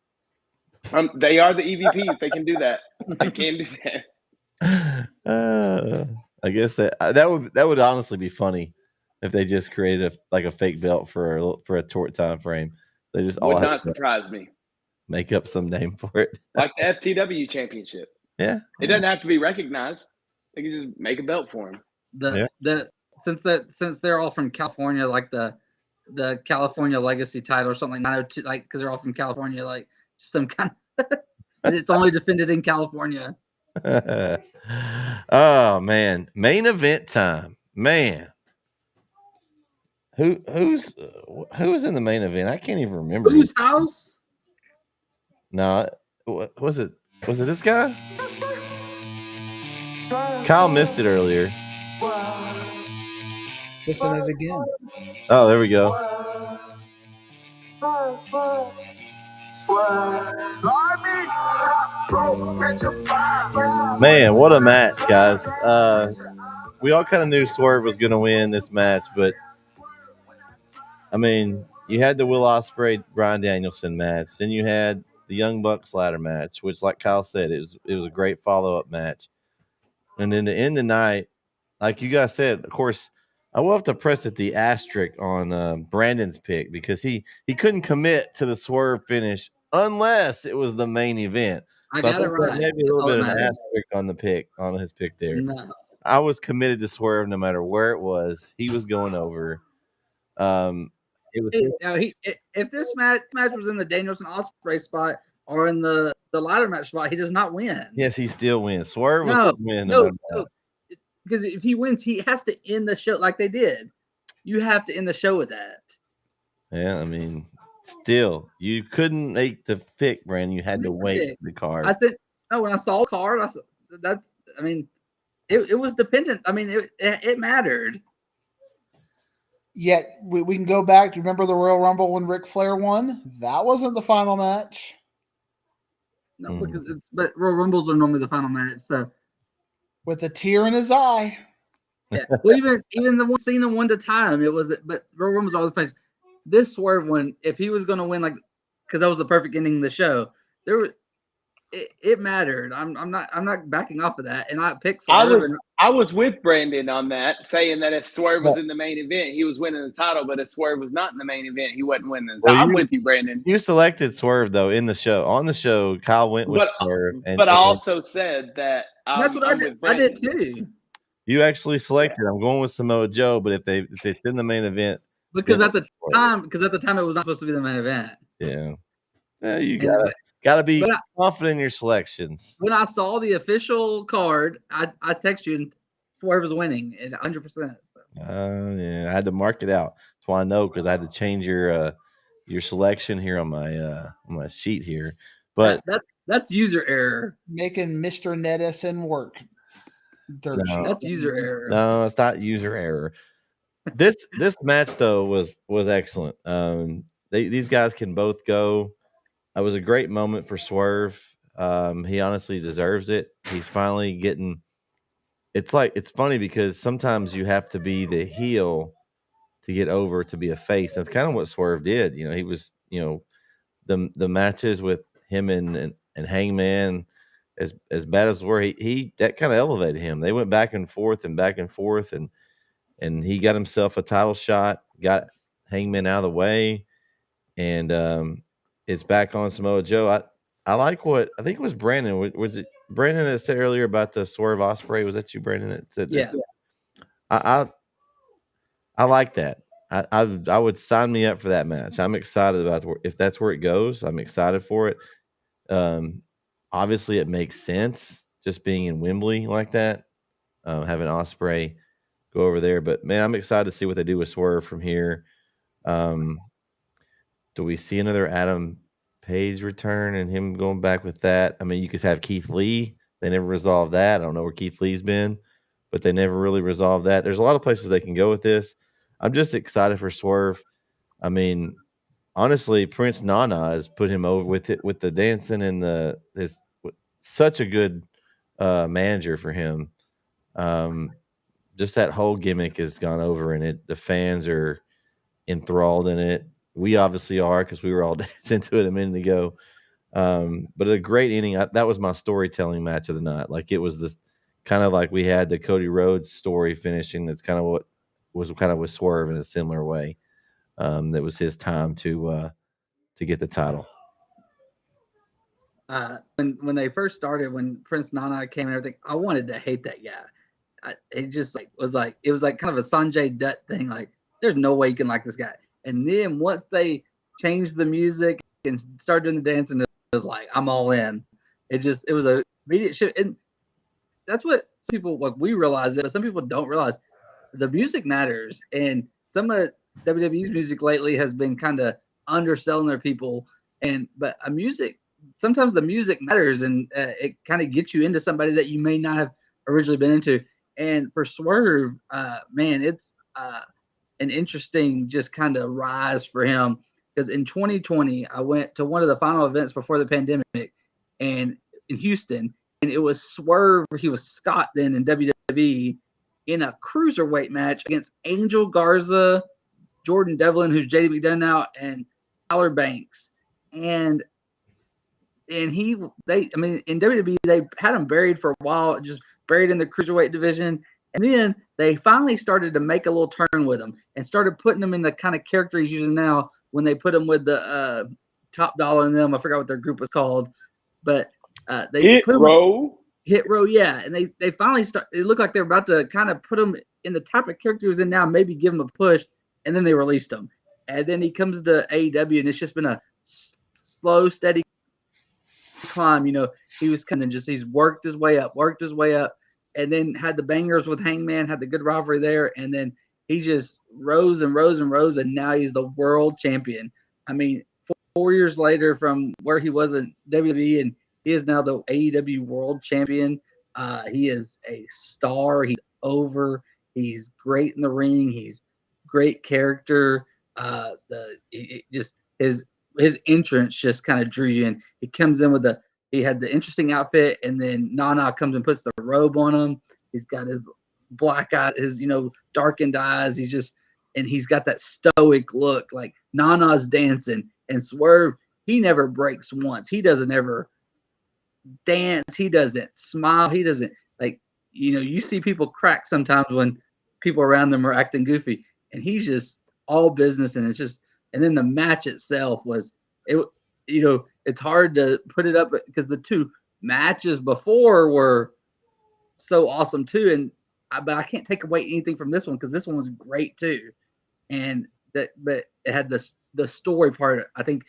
They are the EVPs. They can do that. They can do that. I guess that would honestly be funny if they just created a fake belt for a short time frame. They just would not surprise me. Make up some name for it, like the FTW Championship. Yeah, it doesn't have to be recognized. They can just make a belt for him. Since they're all from California, like the California Legacy title or something like 902, like because they're all from California, like just some kind of it's only defended in California. Oh man, main event time, man. Who's in the main event? I can't even remember. Whose house? No, was it this guy? Kyle missed it earlier. Listen to it again. Oh, there we go. Man, what a match, guys. We all kind of knew Swerve was going to win this match, but I mean, you had the Will Ospreay Bryan Danielson match, then you had the Young Bucks ladder match, which, like Kyle said, it was a great follow-up match. And then to end the night, like you guys said, of course, I will have to press it the asterisk on Brandon's pick because he couldn't commit to the Swerve finish unless it was the main event. I got it right. Maybe a little bit of an asterisk on his pick there. No. I was committed to Swerve no matter where it was. He was going over. It was. If this match was in the Danielson Ospreay spot or in the ladder match spot, he does not win. Yes, he still wins. Swerve will win. No. Because if he wins, he has to end the show like they did. You have to end the show with that. Yeah, I mean, still, you couldn't make the pick, Brandon. You had to wait for the card. I said, no, when I saw the card, I said, that's, I mean, it was dependent. I mean, it mattered. Yet we can go back. Do you remember the Royal Rumble when Ric Flair won? That wasn't the final match. No, but Royal Rumbles are normally the final match. So with a tear in his eye. Yeah. Well, even the one Cena won to tie him, it was. But Royal Rumbles always played. This Swerve one, if he was going to win, like, because that was the perfect ending of the show, it mattered. I'm not backing off of that, and I picked Swerve. I was with Brandon on that, saying that if Swerve was in the main event, he was winning the title, but if Swerve was not in the main event, he wasn't winning the title. I'm with you, Brandon. You selected Swerve though in the show. On the show, Kyle went with Swerve, but I also said that that's what I did. I did too. You actually selected. I'm going with Samoa Joe, but if it's in the main event, because at the time it was not supposed to be the main event. Yeah, you gotta be confident in your selections. When I saw the official card, I texted you and Swerve was winning at 100%. So. Yeah, I had to mark it out. That's why I know, because I had to change your selection here on my sheet here. But that's user error. Making Mr. Nedison work. That's user error. No, it's not user error. This match though was excellent. These guys can both go. It was a great moment for Swerve. He honestly deserves it. He's finally getting. It's funny because sometimes you have to be the heel to get over to be a face. That's kind of what Swerve did. You know, he was. You know, the matches with him and Hangman, as bad as were, he that kind of elevated him. They went back and forth, and he got himself a title shot, got Hangman out of the way, and it's back on Samoa Joe. I like what I think it was Brandon. Was it Brandon that said earlier about the Swerve Ospreay? Was that you, Brandon? That said yeah. I like that. I would sign me up for that match. I'm excited about if that's where it goes. I'm excited for it. Obviously, it makes sense just being in Wembley like that, having Ospreay go over there. But man, I'm excited to see what they do with Swerve from here. Do we see another Adam Page return and him going back with that? I mean, you could have Keith Lee. They never resolved that. I don't know where Keith Lee's been, but they never really resolved that. There's a lot of places they can go with this. I'm just excited for Swerve. I mean, honestly, Prince Nana has put him over with the dancing and such a good manager for him. Just that whole gimmick has gone over, and the fans are enthralled in it. We obviously are because we were all dancing to it a minute ago. But a great inning. That was my storytelling match of the night. Like it was this kind of like we had the Cody Rhodes story finishing. That's kind of what was kind of with Swerve in a similar way. That was his time to get the title. When they first started, when Prince Nana came and everything, I wanted to hate that guy. it just was like it was like kind of a Sanjay Dutt thing. Like, there's no way you can like this guy. And then once they changed the music and started doing the dancing, it was like, I'm all in. It was a immediate shift, and that's what some people like. We realize it, but some people don't realize the music matters. And some of WWE's music lately has been kind of underselling their people. But sometimes the music matters, and it kind of gets you into somebody that you may not have originally been into. And for Swerve, man, it's an interesting just kind of rise for him, because in 2020 I went to one of the final events before the pandemic, and in Houston, and it was Swerve. He was Scott then in WWE in a cruiserweight match against Angel Garza, Jordan Devlin, who's JD McDonough now, and Tyler Banks. And in WWE they had him buried for a while, just buried in the cruiserweight division. And then they finally started to make a little turn with him and started putting him in the kind of character he's using now, when they put him with the Top Dollar and them. I forgot what their group was called, but they Hit put him Row. Hit Row, yeah. And they finally it looked like they were about to kind of put him in the type of character he was in now, maybe give him a push, and then they released him. And then he comes to AEW, and it's just been a slow, steady climb. He was kind of he's worked his way up, and then had the bangers with Hangman, had the good rivalry there, and then he just rose and rose and rose, and now he's the world champion. I mean, 4 years later from where he was in WWE, and he is now the AEW world champion. He is a star. He's over. He's great in the ring. He's great character. His entrance just kind of drew you in. He comes in with he had the interesting outfit, and then Nana comes and puts the robe on him. He's got his black eye, his darkened eyes. He's got that stoic look. Like, Nana's dancing, and Swerve, he never breaks once. He doesn't ever dance. He doesn't smile. He doesn't, like, you see people crack sometimes when people around them are acting goofy, and he's just all business. And and then the match itself it's hard to put it up because the two matches before were so awesome too. But I can't take away anything from this one, because this one was great too. But it had the story part. I think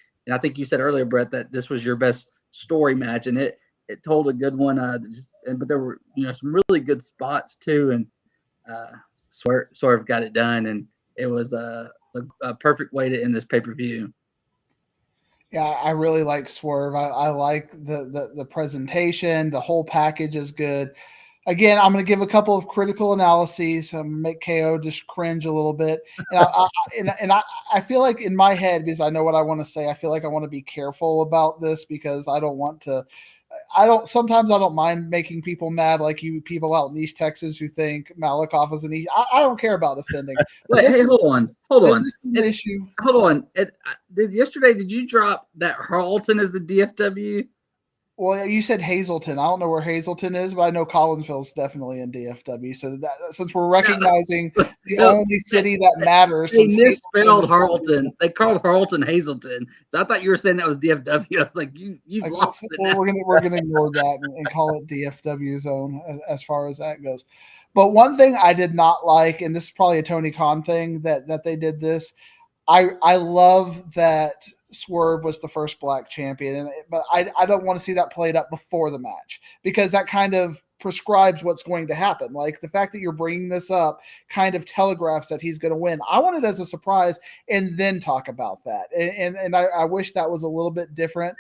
you said earlier, Brett, that this was your best story match, and it told a good one. But there were some really good spots too, and Swerve got it done, and it was a perfect way to end this pay-per-view. Yeah, I really like Swerve. I like the presentation. The whole package is good. Again, I'm going to give a couple of critical analyses. Make KO just cringe a little bit. And I feel like in my head, because I know what I want to say, I feel like I want to be careful about this, because I don't want to. Sometimes I don't mind making people mad, like you people out in East Texas who think Malakoff is an East. I don't care about offending. Wait, hey, hold on. This is an issue. Hold on. Yesterday, did you drop that Harlton as the DFW? Well, you said Hazleton. I don't know where Hazleton is, but I know Collinsville's definitely in DFW. So since we're recognizing the only city that matters, they misspelled Harlton. They called Harlton Hazleton. So I thought you were saying that was DFW. I was like, you lost it. Well, we're gonna ignore that and call it DFW zone as far as that goes. But one thing I did not like, and this is probably a Tony Khan thing, that they did this. I love that Swerve was the first black champion, but I don't want to see that played up before the match, because that kind of prescribes what's going to happen. Like, the fact that you're bringing this up kind of telegraphs that he's going to win. I want it as a surprise and then talk about that. And I wish that was a little bit different,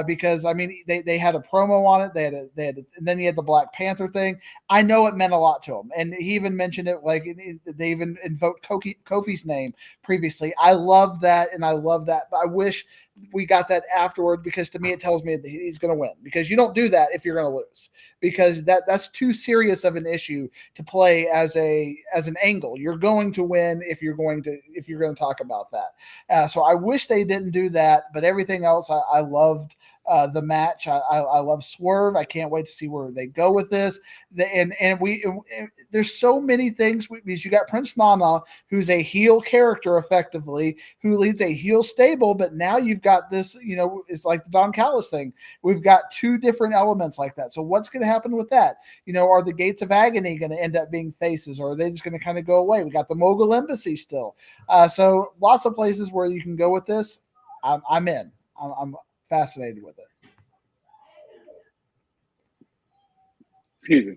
because I mean, they had a promo on it. And then he had the Black Panther thing. I know it meant a lot to him. And he even mentioned it, like they even invoked Kofi's name previously. I love that. And I love that. But I wish we got that afterward, because to me, it tells me that he's going to win, because you don't do that if you're going to lose, because that's too serious of an issue to play as an angle. You're going to win if you're going to talk about that. So I wish they didn't do that, but everything else I loved the match. I love Swerve. I can't wait to see where they go with this. There's so many things because you got Prince Nana, who's a heel character effectively, who leads a heel stable, but now you've got this, it's like the Don Callis thing. We've got two different elements like that. So what's going to happen with that? Are the Gates of Agony going to end up being faces, or are they just going to kind of go away? We got the Mogul Embassy still. So lots of places where you can go with this. I'm in. I'm fascinated with it. Excuse me.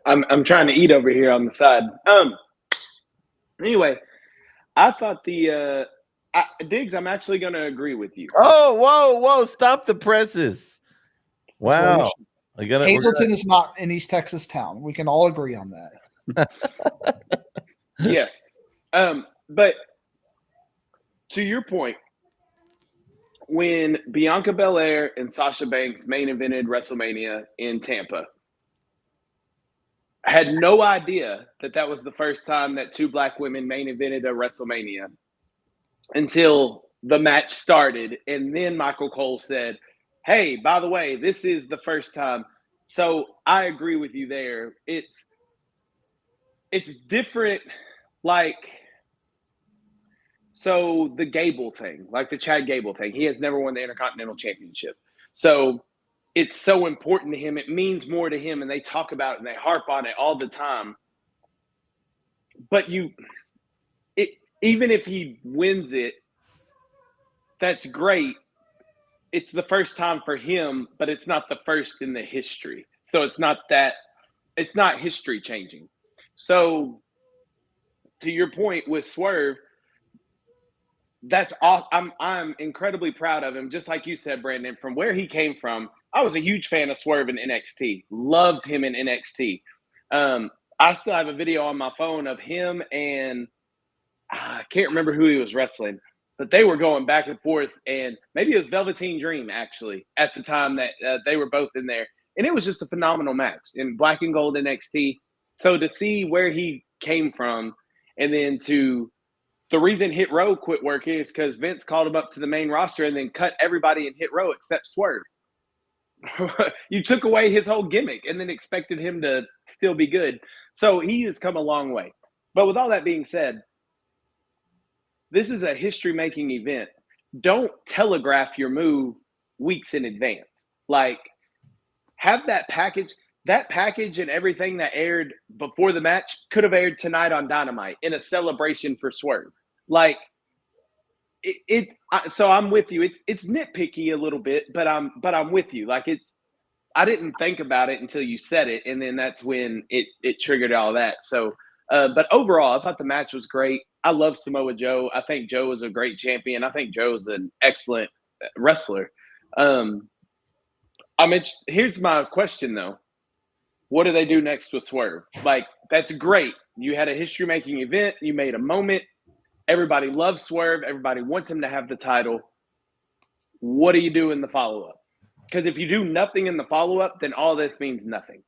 I'm trying to eat over here on the side. Anyway, I thought Diggs, I'm actually going to agree with you. Oh, whoa! Stop the presses! Wow, Hazleton is not an East Texas town. We can all agree on that. Yes, but to your point, when Bianca Belair and Sasha Banks main evented WrestleMania in Tampa, I had no idea that was the first time that two black women main evented a WrestleMania until the match started. And then Michael Cole said, hey, by the way, this is the first time. So I agree with you there. It's different. So the Gable thing, like the Chad Gable thing, he has never won the Intercontinental Championship. So it's so important to him. It means more to him, and they talk about it and they harp on it all the time. But even if he wins it, that's great. It's the first time for him, but it's not the first in the history. So it's not history changing. So to your point with Swerve, that's all. I'm incredibly proud of him. Just like you said, Brandon, from where he came from, I was a huge fan of Swerve in NXT. Loved him in NXT. I still have a video on my phone of him and I can't remember who he was wrestling, but they were going back and forth, and maybe it was Velveteen Dream actually at the time that they were both in there, and it was just a phenomenal match in Black and Gold NXT. So to see where he came from, and then the reason Hit Row quit working is because Vince called him up to the main roster and then cut everybody in Hit Row except Swerve. You took away his whole gimmick and then expected him to still be good. So he has come a long way. But with all that being said, this is a history-making event. Don't telegraph your move weeks in advance. Have that package. That package and everything that aired before the match could have aired tonight on Dynamite in a celebration for Swerve. So I'm with you. It's nitpicky a little bit, but I'm with you. I didn't think about it until you said it, and then that's when it triggered all that. So, but overall, I thought the match was great. I love Samoa Joe. I think Joe is a great champion. I think Joe is an excellent wrestler. Here's my question though. What do they do next with Swerve? That's great. You had a history-making event. You made a moment. Everybody loves Swerve. Everybody wants him to have the title. What do you do in the follow-up? Because if you do nothing in the follow-up, then all this means nothing.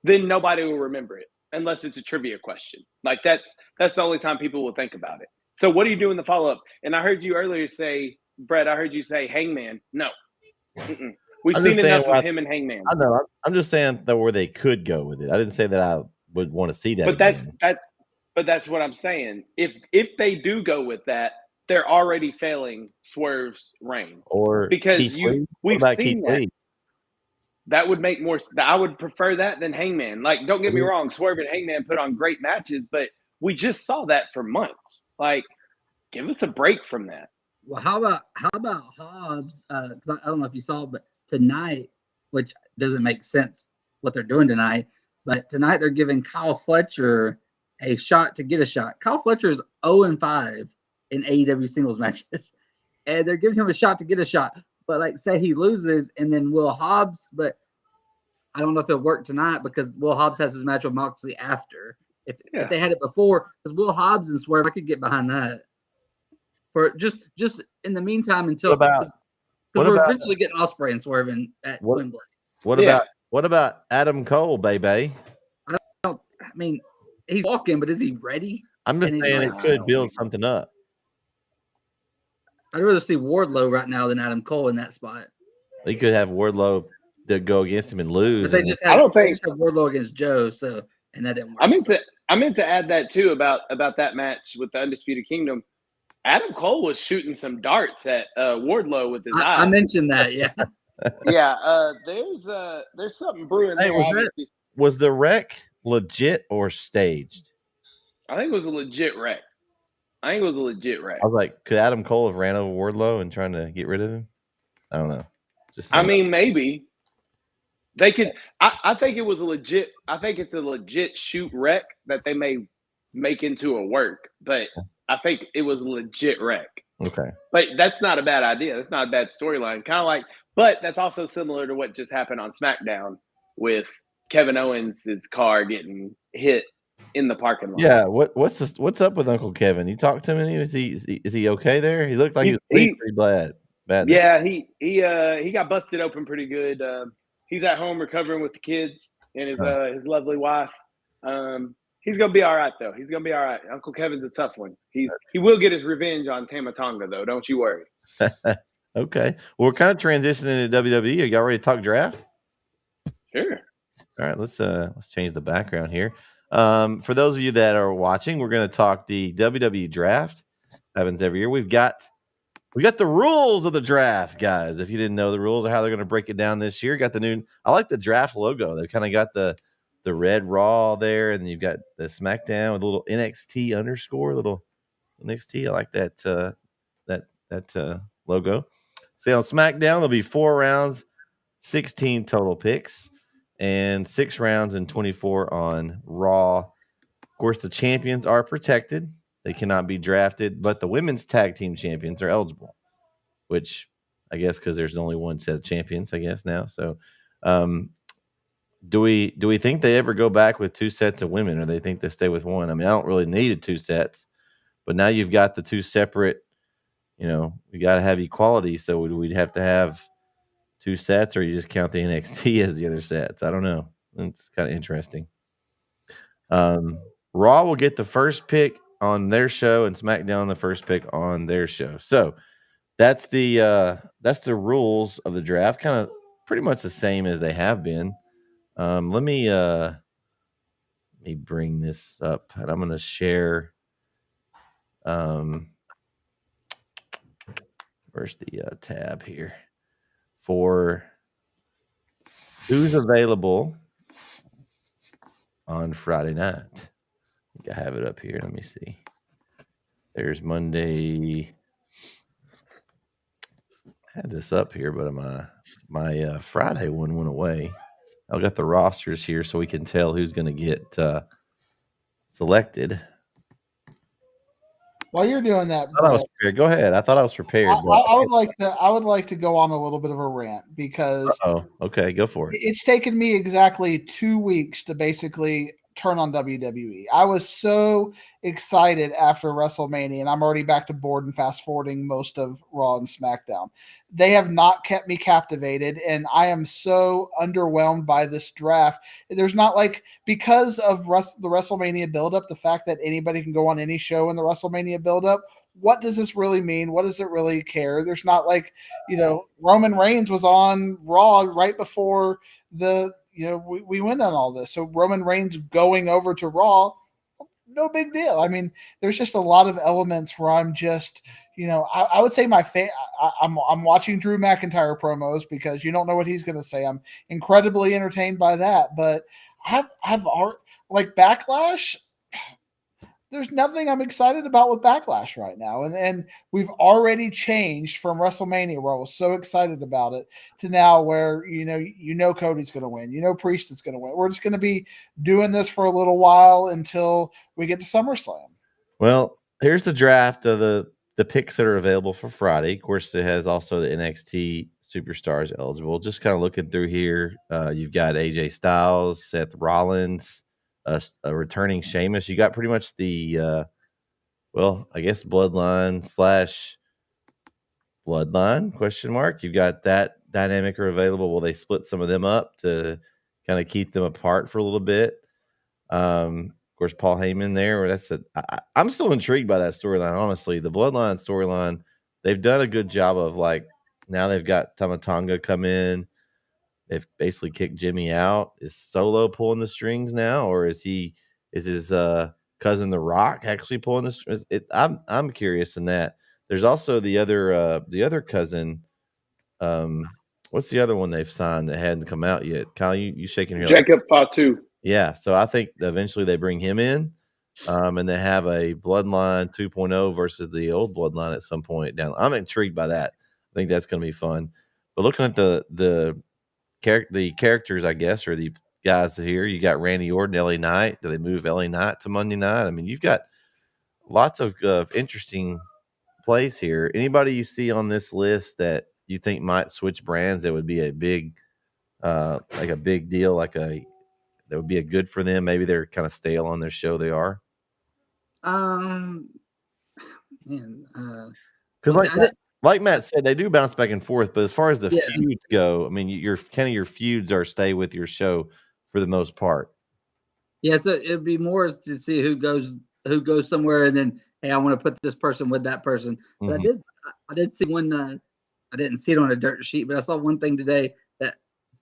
Then nobody will remember it unless it's a trivia question. That's the only time people will think about it. So what do you do in the follow-up? And I heard you earlier say, Brett, Hangman. No. Mm-mm. We've seen enough of him and Hangman. I know. I'm just saying that where they could go with it. I didn't say that I would want to see that. But that's what I'm saying. If they do go with that, they're already failing Swerve's reign. Or because we've seen that. Lee? That would make more. I would prefer that than Hangman. Don't get me wrong, Swerve and Hangman put on great matches, but we just saw that for months. Give us a break from that. Well, how about Hobbs? 'Cause I don't know if you saw it, but tonight, which doesn't make sense what they're doing tonight, but tonight they're giving Kyle Fletcher a shot to get a shot. Kyle Fletcher is 0-5 in AEW singles matches, and they're giving him a shot to get a shot. But say he loses, and then Will Hobbs, but I don't know if it'll work tonight because Will Hobbs has his match with Moxley after. If they had it before, because Will Hobbs and Swerve, I could get behind that. For just in the meantime until because we're eventually getting Ospreay and Swerve at Wembley. What about Adam Cole, baby? He's walking, but is he ready? I'm just saying it could build something up. I'd rather see Wardlow right now than Adam Cole in that spot. He could have Wardlow that go against him and lose. But they and just I had don't they think- just have Wardlow against Joe, so and that didn't work. I meant to add that too about that match with the Undisputed Kingdom. Adam Cole was shooting some darts at Wardlow with his eyes. I mentioned that, yeah. Yeah, there's something brewing Hey, there. Obviously, was the wreck legit or staged? I think it was a legit wreck. I was like, could Adam Cole have ran over Wardlow and trying to get rid of him? I don't know. Just I mean, maybe they could. I think it was a legit. I think it's a legit shoot wreck that they may make into a work, but I think it was a legit wreck. Okay. But that's not a bad idea. That's not a bad storyline. Kind of like, but that's also similar to what just happened on SmackDown with Kevin Owens' car getting hit in the parking lot. Yeah. What's up with Uncle Kevin? You talked to him, and is he okay there? He looked like he was pretty bad. Yeah, he got busted open pretty good. He's at home recovering with the kids and his lovely wife. He's gonna be all right though. He's gonna be all right. Uncle Kevin's a tough one. He will get his revenge on Tama Tonga though. Don't you worry. Okay. Well, we're kind of transitioning into WWE. Are y'all ready to talk draft? Sure. All right. Let's change the background here. For those of you that are watching, we're going to talk the WWE draft. Happens every year. We got the rules of the draft, guys. If you didn't know the rules of how they're going to break it down this year, got the new. I like the draft logo. They've kind of got the red Raw there, and then you've got the SmackDown with a little NXT underscore, little NXT. I like that logo. See, on SmackDown there'll be 4 rounds, 16 total picks, and 6 rounds and 24 on Raw. Of course, the champions are protected. They cannot be drafted, but the women's tag team champions are eligible, which I guess because there's only one set of champions, I guess now. So do we think they ever go back with 2 sets of women, or they think they stay with one? I mean, I don't really need 2 sets, but now you've got the 2 separate, we got to have equality. So we'd have to have 2 sets, or you just count the NXT as the other sets. I don't know. It's kind of interesting. Raw will get the first pick on their show, and SmackDown the first pick on their show. So that's the rules of the draft, kind of pretty much the same as they have been. Let me bring this up, and I'm going to share. Where's the tab here for who's available on Friday night? I think I have it up here. Let me see. There's Monday. I had this up here, but my Friday one went away. I've got the rosters here so we can tell who's going to get selected. While you're doing that, I was prepared. Go ahead. I thought I was prepared. I would like to go on a little bit of a rant because okay, go for it. It's taken me exactly 2 weeks to basically turn on WWE. I was so excited after WrestleMania, and I'm already back to board and fast forwarding most of Raw and SmackDown. They have not kept me captivated, and I am so underwhelmed by this draft. There's not because of the WrestleMania buildup, the fact that anybody can go on any show in the WrestleMania buildup. What does this really mean? What does it really care? There's not Roman Reigns was on Raw right before we went on all this. So Roman Reigns going over to Raw, no big deal. I mean, there's just a lot of elements where I'm just, I would say I'm watching Drew McIntyre promos because you don't know what he's going to say. I'm incredibly entertained by that, but Backlash. There's nothing I'm excited about with Backlash right now. And we've already changed from WrestleMania, where I was so excited about it, to now where, Cody's going to win. Priest is going to win. We're just going to be doing this for a little while until we get to SummerSlam. Well, here's the draft of the picks that are available for Friday. Of course, it has also the NXT superstars eligible. Just kind of looking through here. You've got AJ Styles, Seth Rollins, a returning Sheamus. You got pretty much the I guess bloodline question mark. You've got that dynamic are available. Will they split some of them up to kind of keep them apart for a little bit? Of course, Paul Heyman there. I'm still intrigued by that storyline. Honestly, the bloodline storyline they've done a good job of like now they've got Tamatanga come in. They've basically kicked Jimmy out. Is Solo pulling the strings now, or is his cousin The Rock actually pulling the strings? I'm curious in that. There's also the other cousin. What's the other one they've signed that hadn't come out yet? Kyle, you shaking your head? Jacob Fatu. Yeah, so I think eventually they bring him in, and they have a Bloodline 2.0 versus the old Bloodline at some point down. I'm intrigued by that. I think that's going to be fun. But looking at the characters, I guess, or the guys here, you got Randy Orton, LA Knight. Do they move LA Knight to Monday night? I mean, you've got lots of interesting plays here. Anybody you see on this list that you think might switch brands that would be a big, like a big deal, that would be a good for them? Maybe they're kind of stale on their show. They are. Because like Matt said, they do bounce back and forth. But as far as the feuds go, I mean, your feuds are stay with your show for the most part. Yeah, so it'd be more to see who goes somewhere, and then hey, I want to put this person with that person. But I did see one. I didn't see it on a dirt sheet, but I saw one thing today that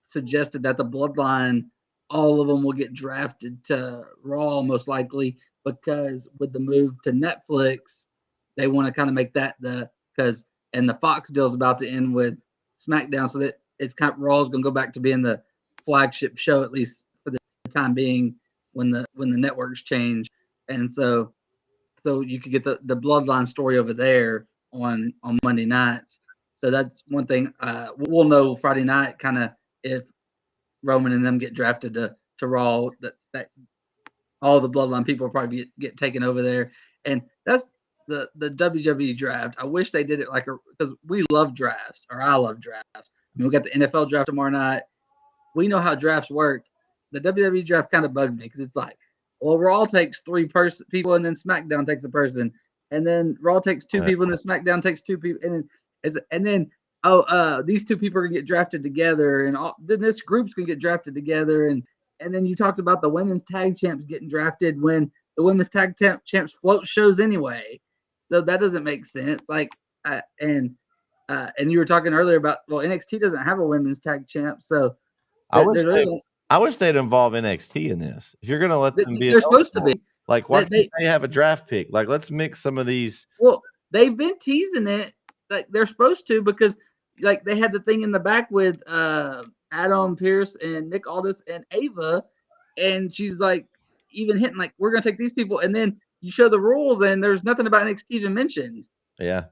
suggested that the Bloodline, all of them will get drafted to Raw most likely, because with the move to Netflix, they want to kind of make that and the Fox deal is about to end with SmackDown, so that it's kind of Raw's going to go back to being the flagship show, at least for the time being, when the networks change. And so you could get the Bloodline story over there on Monday nights. So that's one thing. We'll know Friday night kind of if Roman and them get drafted to Raw, that all the Bloodline people will probably get taken over there. And that's the WWE draft. I wish they did it because we love drafts, or I love drafts. I mean, we got the NFL draft tomorrow night. We know how drafts work. The WWE draft kind of bugs me because it's like, well, Raw takes 3 people, and then SmackDown takes a person, and then Raw takes 2 people, and then SmackDown takes 2 people, and then these 2 people are gonna get drafted together, and then this group's gonna get drafted together, and then you talked about the women's tag champs getting drafted when the women's tag champs float shows anyway, so that doesn't make sense. And you were talking earlier about, well, NXT doesn't have a women's tag champ, so I wish they'd involve NXT in this. If you're going to let them be, they're supposed to be. Like, why can't they have a draft pick? Like, let's mix some of these. Well, they've been teasing it, like they're supposed to, because like they had the thing in the back with Adam Pearce and Nick Aldis and Ava, and she's like even hinting like, we're going to take these people, and then you show the rules and there's nothing about NXT even mentioned. Yeah,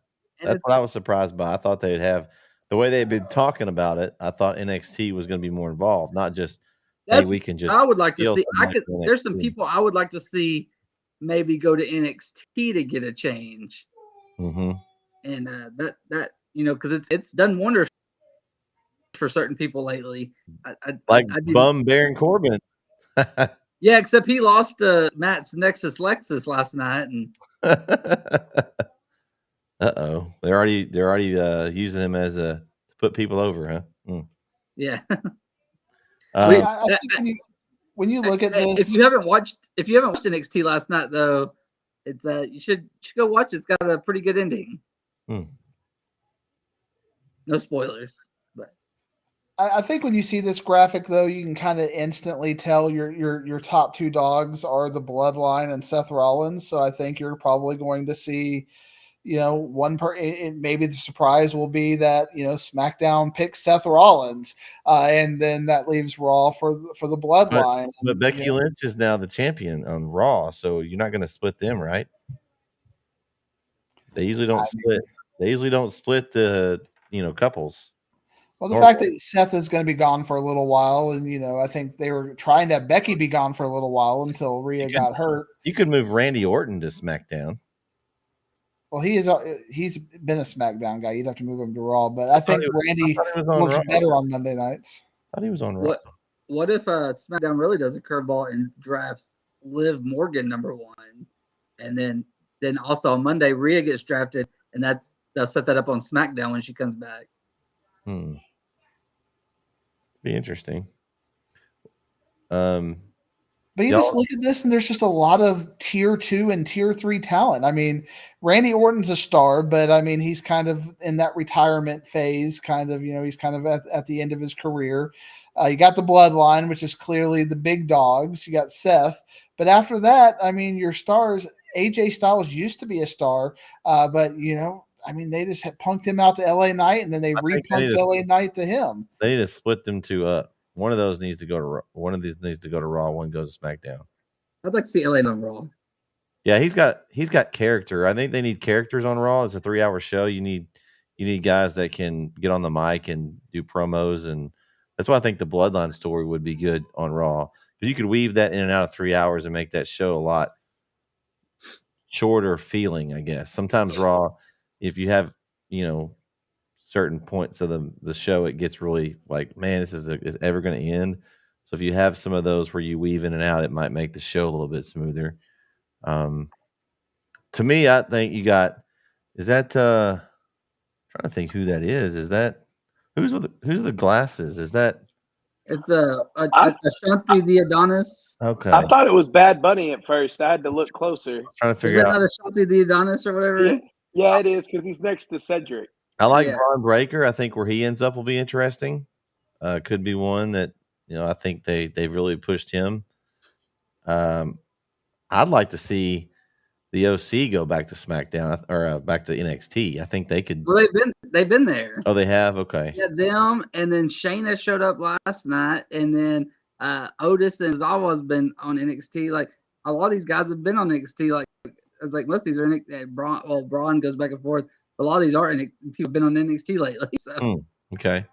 that's what I was surprised by. I thought they'd have, the way they'd been talking about it, I thought NXT was going to be more involved, not just we can just. I would like to see. There's some people I would like to see maybe go to NXT to get a change. Mm-hmm. And that because it's done wonders for certain people lately. Bum Baron Corbin. Yeah, except he lost Matt's Nexus Lexus last night, and they're already using him as to put people over, huh? Mm. Yeah. I think when you look at this, if you haven't watched NXT last night, though, it's you should go watch it. It's got a pretty good ending. No spoilers, but I think when you see this graphic, though, you can kind of instantly tell your top 2 dogs are the Bloodline and Seth Rollins. So I think you're probably going to see, maybe the surprise will be that, SmackDown picks Seth Rollins, and then that leaves Raw for the Bloodline. But Becky Lynch is now the champion on Raw, so you're not going to split them, right? They usually don't split. They usually don't split the couples. Well, the fact that Seth is going to be gone for a little while, and I think they were trying to have Becky be gone for a little while until Rhea got hurt. You could move Randy Orton to SmackDown. Well, he's been a SmackDown guy. You'd have to move him to Raw, but I think Randy looks better on Monday nights. I thought he was on Raw. What if SmackDown really does a curveball and drafts Liv Morgan number 1, and then also on Monday Rhea gets drafted, and they'll set that up on SmackDown when she comes back. Be interesting. But you just look at this, and there's just a lot of tier 2 and tier 3 talent. I mean, Randy Orton's a star, but I mean, he's kind of in that retirement phase. Kind of, he's kind of at the end of his career. You got the Bloodline, which is clearly the big dogs. You got Seth, but after that, I mean, your stars. AJ Styles used to be a star, but I mean, they just punked him out to LA Knight, and then they re-punked LA Knight to him. They need to split them two up. One of those needs to go to Raw. One of these needs to go to Raw. One goes to SmackDown. I'd like to see LA on Raw. Yeah, he's got character. I think they need characters on Raw. It's a 3-hour show. You need guys that can get on the mic and do promos, and that's why I think the Bloodline story would be good on Raw, because you could weave that in and out of 3 hours and make that show a lot shorter feeling, I guess. Sometimes Raw, if you have certain points of the show, it gets really like, man, this is ever going to end. So if you have some of those where you weave in and out, it might make the show a little bit smoother. To me, I think you got, is that trying to think who that is. Is that who's the glasses? Is that it's Ashanti the Adonis? okay? I thought it was Bad Bunny at first. I had to look closer. Trying to figure out. Is that not Ashanti the Adonis or whatever? Yeah, it is, because he's next to Cedric. I like Braun Breaker. I think where he ends up will be interesting. Could be one that I think they've really pushed him. I'd like to see the OC go back to SmackDown or back to NXT. I think they could. Well, they've been there. Oh, they have. Okay. Yeah, them, and then Shayna showed up last night, and then Otis and Zawa's been on NXT. Like a lot of these guys have been on NXT. Like it's like most of these are Braun goes back and forth. A lot of these aren't. People have been on NXT lately. So. Okay.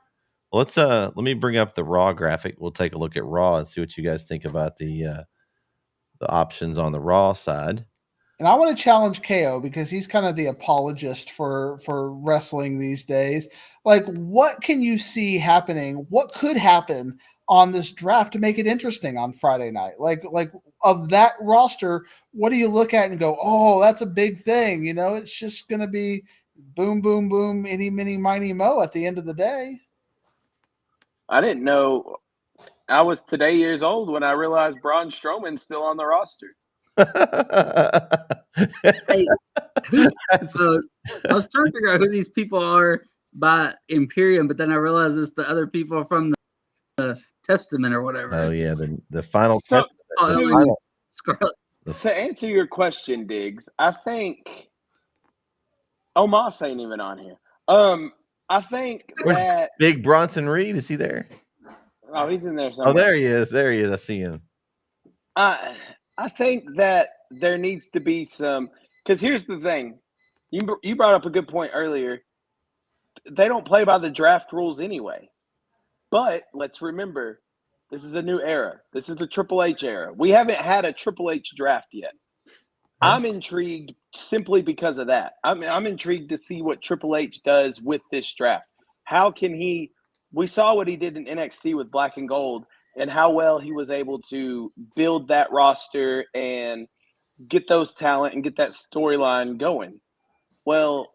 Well, let's let me bring up the Raw graphic. We'll take a look at Raw and see what you guys think about the options on the Raw side. And I want to challenge KO because he's kind of the apologist for wrestling these days. Like, what can you see happening? What could happen on this draft to make it interesting on Friday night? Like of that roster, what do you look at and go, oh, that's a big thing? It's just going to be boom, boom, boom, any, mini, miny, mo at the end of the day. I didn't know. I was today years old when I realized Braun Strowman's still on the roster. Hey, I was trying to figure out who these people are by Imperium, but then I realized it's the other people from the Testament or whatever. Oh yeah, the final Testament. Scarlet. To answer your question, Diggs, I think Omos ain't even on here. I think that Big Bronson Reed, is he there? Oh, he's in there somewhere. Oh, there he is. There he is. I see him. I think that there needs to be some, because here's the thing. You brought up a good point earlier. They don't play by the draft rules anyway. But let's remember, this is a new era. This is the Triple H era. We haven't had a Triple H draft yet. I'm intrigued simply because of that. I'm intrigued to see what Triple H does with this draft. How can he – we saw what he did in NXT with Black and Gold and how well he was able to build that roster and get those talent and get that storyline going. Well,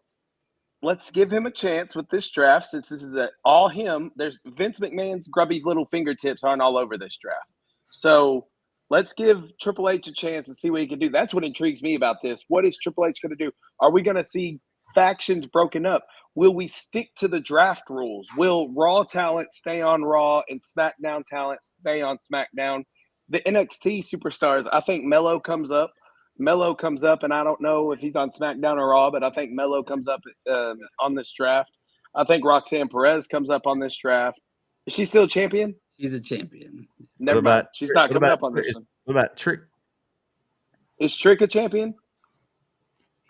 let's give him a chance with this draft since this is all him. There's Vince McMahon's grubby little fingertips aren't all over this draft. So – let's give Triple H a chance and see what he can do. That's what intrigues me about this. What is Triple H going to do? Are we going to see factions broken up? Will we stick to the draft rules? Will Raw talent stay on Raw and SmackDown talent stay on SmackDown? The NXT superstars, I think Melo comes up. And I don't know if he's on SmackDown or Raw, but I think Melo comes up on this draft. I think Roxanne Perez comes up on this draft. Is she still a champion? She's a champion. Never mind. She's not coming up on this one. What about Trick? Is Trick a champion?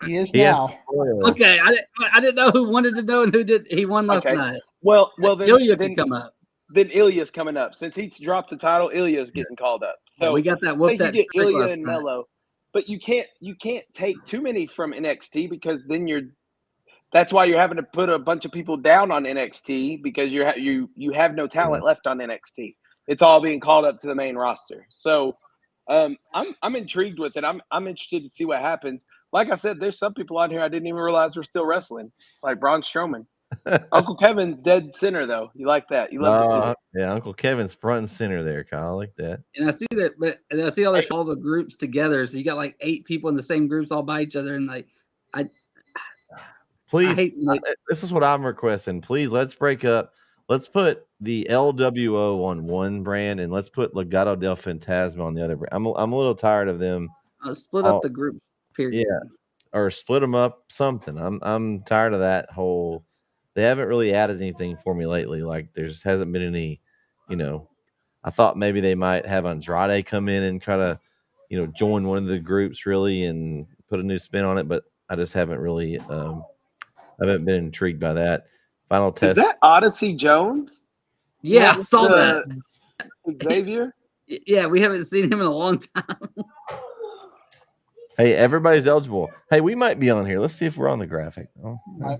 He is now. Okay, I didn't know who wanted to know and who did. He won last night. Well, then Ilya can come up. Then Ilya's coming up. Since he dropped the title, Ilya's getting called up. So we got that. Whoop that. You get Ilya and Melo, but you can't take too many from NXT because then that's why you're having to put a bunch of people down on NXT because you have no talent left on NXT. It's all being called up to the main roster. So I'm intrigued with it. I'm interested to see what happens. Like I said, there's some people on here I didn't even realize were still wrestling, like Braun Strowman. Uncle Kevin dead center though. You like that? You love to see it. Yeah, Uncle Kevin's front and center there, Kyle. I like that. And I see that, but I see all the groups together. So you got like 8 people in the same groups all by each other, and like Please, hate this is what I'm requesting. Please, let's break up. Let's put the LWO on one brand, and let's put Legado del Fantasma on the other brand. I'm a little tired of them. Split up the group. Period. Yeah, or split them up. Something. I'm tired of that whole. They haven't really added anything for me lately. Like there just hasn't been any. I thought maybe they might have Andrade come in and try to, join one of the groups really and put a new spin on it, but I just haven't really. I haven't been intrigued by that. Final test. Is that Odyssey Jones? Yeah, I saw that. Xavier? Yeah, we haven't seen him in a long time. Hey, everybody's eligible. Hey, we might be on here. Let's see if we're on the graphic. Oh, Right.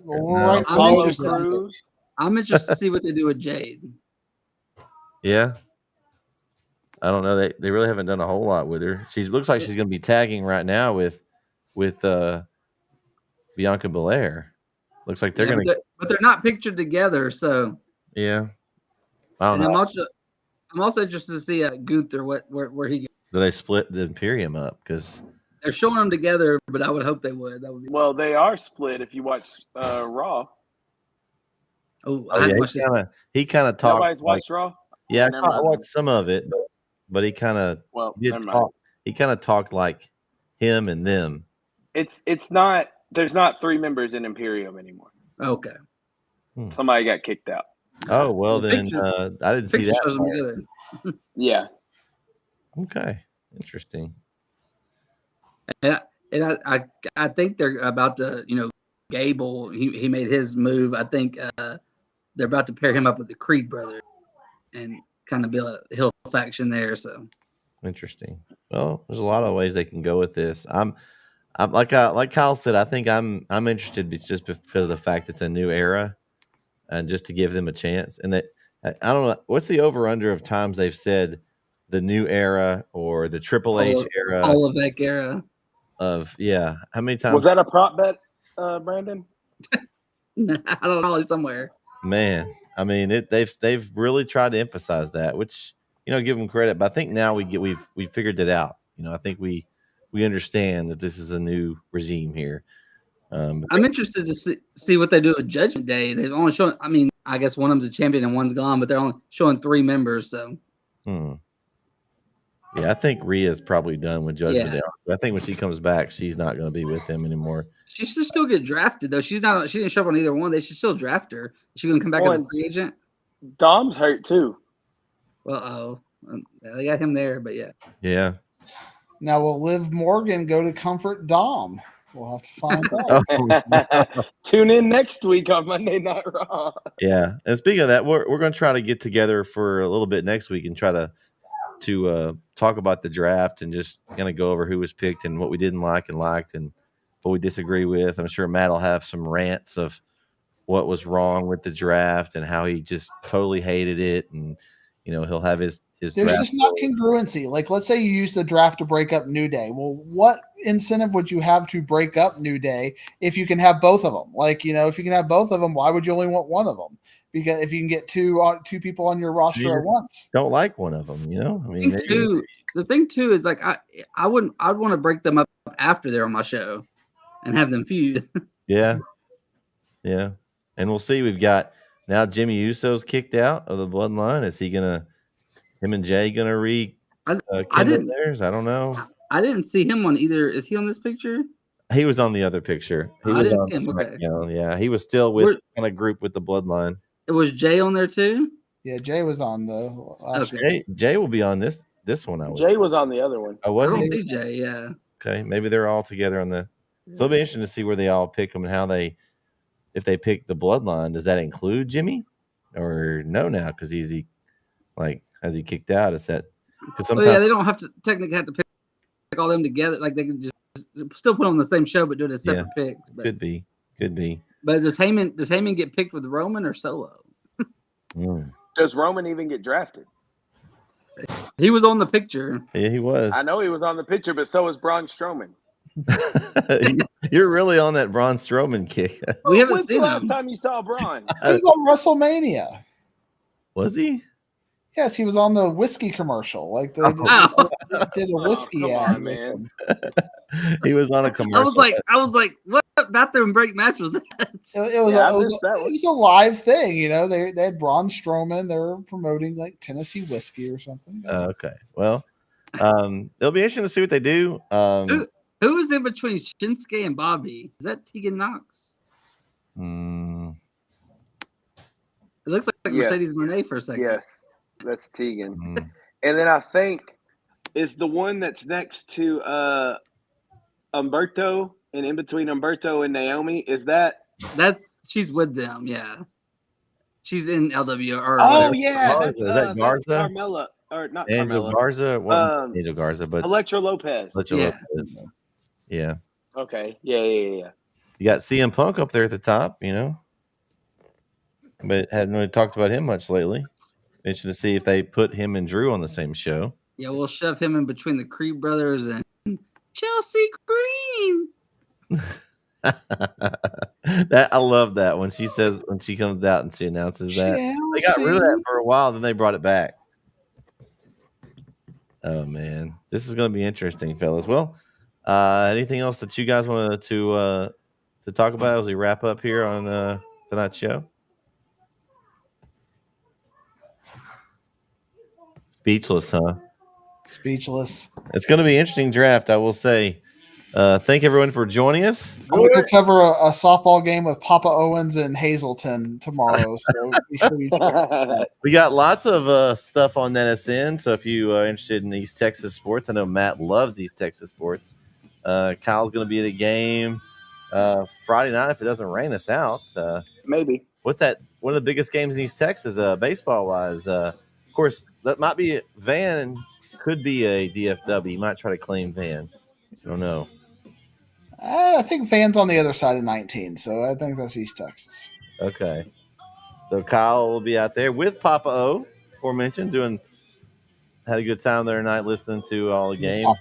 I'm interested to see what they do with Jade. Yeah. I don't know. They really haven't done a whole lot with her. She looks like she's going to be tagging right now with Bianca Belair. Looks like they're going to, but they're not pictured together. So yeah, I don't know. I'm also interested to see Gunther where he gets. Do they split the Imperium up? Because they're showing them together, but I would hope they would. That would be well. They are split. If you watch Raw. He kind of talked. Nobody's watched Raw. Yeah, I watched some of it, but he kind of did talk. He kind of talked like him and them. It's not. There's not 3 members in Imperium anymore. Okay. Somebody got kicked out. Oh well, then I didn't see that. Yeah. Okay. Interesting. And I think they're about to, Gable. He made his move. I think they're about to pair him up with the Creed brothers and kind of build a hill faction there. So interesting. Well, there's a lot of ways they can go with this. I'm like Kyle said. I think I'm interested just because of the fact it's a new era, and just to give them a chance. And that I don't know what's the over under of times they've said the new era or the Triple H era, Oliveck era. How many times was that a prop bet, Brandon? I don't know, somewhere. Man, I mean they've really tried to emphasize that, which give them credit. But I think now we've figured it out. I think we understand that this is a new regime here. I'm interested to see what they do with Judgment Day. They've only shown. I mean, I guess one of them's a champion and one's gone, but they're only showing 3 members. So. Yeah, I think Rhea's probably done with Judgment Day. I think when she comes back, she's not going to be with them anymore. She should still get drafted though. She didn't show up on either one. They should still draft her. Is she going to come back as a free agent? Dom's hurt too. Well, they got him there, but yeah. Yeah. Now will Liv Morgan go to comfort Dom? We'll have to find out. Tune in next week on Monday Night Raw. Yeah, and speaking of that, we're going to try to get together for a little bit next week and try to talk about the draft and just kind of go over who was picked and what we didn't like and liked and what we disagree with. I'm sure Matt will have some rants of what was wrong with the draft and how he just totally hated it, and he'll have his There's draft just not congruency. Like, let's say you use the draft to break up New Day. Well, what incentive would you have to break up New Day if you can have both of them? Like, if you can have both of them, why would you only want one of them? Because if you can get two people on your roster at once, don't like one of them. I mean, the thing too is like I'd want to break them up after they're on my show and have them feud. Yeah, and we'll see. We've got now Jimmy Uso's kicked out of the Bloodline. Is he gonna? Him and Jay gonna theirs? I don't know. I didn't see him on either. Is he on this picture? He was on the other picture. He was on SmackDown. Okay. Yeah, he was still with kind of group with the Bloodline. It was Jay on there too. Yeah, Jay was on the last Jay will be on this one. Jay was on the other one. Oh, was I he? don't see Jay. Yeah. Okay, maybe they're all together on the. So it'll be interesting to see where they all pick them and how if they pick the Bloodline. Does that include Jimmy, or no? Now because has he kicked out? Is that because sometimes they don't have to technically pick all them together. Like they can just still put them on the same show, but do it as separate picks. But, could be. But does Heyman get picked with Roman or Solo? Does Roman even get drafted? He was on the picture. Yeah, he was. I know he was on the picture, but so was Braun Strowman. You're really on that Braun Strowman kick. We haven't When's the seen last him. time you saw Braun? He was on WrestleMania. Was he? Yes, he was on the whiskey commercial. Like they Oh. did a whiskey come ad. on, with man. him. He was on a commercial. I was like, what bathroom break match was that? It was Yeah, I it was missed that one. it was a live thing. You know, they had Braun Strowman. They were promoting like Tennessee whiskey or something. Okay. Well, it'll be interesting to see what they do. Who is in between Shinsuke and Bobby? Is that Tegan Knox? mm, It looks like Yes. Mercedes Moné for a second. Yes, that's Tegan. mm. And then I think is the one that's next to Umberto and in between Umberto and Naomi. Is that? She's with them, yeah. She's in LW or Oh whatever. yeah, Garza. that's, Is that that's Garza? Carmella or not Angel Carmella. Garza. Well, Angel Garza, but Electra Lopez. Yeah. Lopez. Yeah. Okay. Yeah. You got CM Punk up there at the top, you know, but hadn't really talked about him much lately. Interesting to see if they put him and Drew on the same show. Yeah, we'll shove him in between the Creed brothers and Chelsea Green. That I love that when she comes out and she announces that. They got rid of that for a while, then they brought it back. Oh man, this is going to be interesting, fellas. Well, anything else that you guys wanted to talk about as we wrap up here on tonight's show? Speechless, huh? Speechless. It's going to be an interesting draft, I will say. Thank everyone for joining us. I'm going to cover a softball game with Papa Owens and Hazelton tomorrow. So be sure you check that. We got lots of stuff on NSN. So if you are interested in East Texas sports, I know Matt loves East Texas sports. Kyle's going to be at a game Friday night if it doesn't rain us out. Maybe. What's that? One of the biggest games in East Texas, baseball wise. Of course, that might be Van. Could be a DFW. You might try to claim Van. I don't know. I think Van's on the other side of 19, so I think that's East Texas. Okay. So Kyle will be out there with Papa O, aforementioned, had a good time there tonight listening to all the games.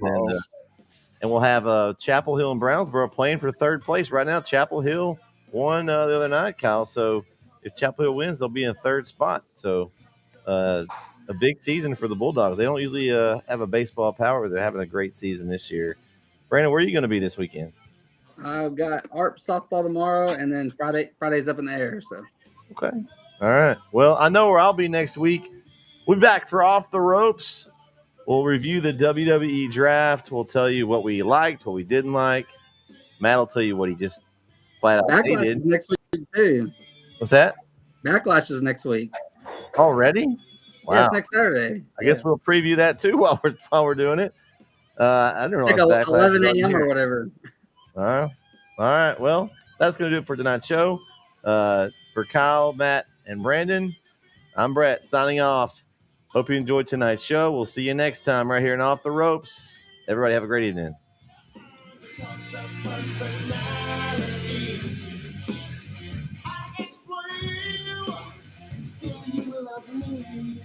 And we'll have Chapel Hill and Brownsboro playing for third place. Right now, Chapel Hill won the other night, Kyle. So if Chapel Hill wins, they'll be in third spot. So a big season for the Bulldogs. They don't usually have a baseball power, but they're having a great season this year. Brandon, where are you going to be this weekend? I've got ARP softball tomorrow, and then Friday's up in the air. So Okay. All right. Well, I know where I'll be next week. We'll be back for Off the Ropes. We'll review the WWE draft. We'll tell you what we liked, what we didn't like. Matt will tell you what he just flat out Backlash hated. is next week too. What's that? Backlash is next week. Already? Wow. Yeah, it's next Saturday. I guess we'll preview that too while we're doing it. I don't know. Like if Backlash 11 is on a.m. here. or whatever. All right. Well, that's going to do it for tonight's show. For Kyle, Matt, and Brandon, I'm Brett signing off. Hope you enjoyed tonight's show. We'll see you next time right here in Off the Ropes. Everybody have a great evening. Still you love me.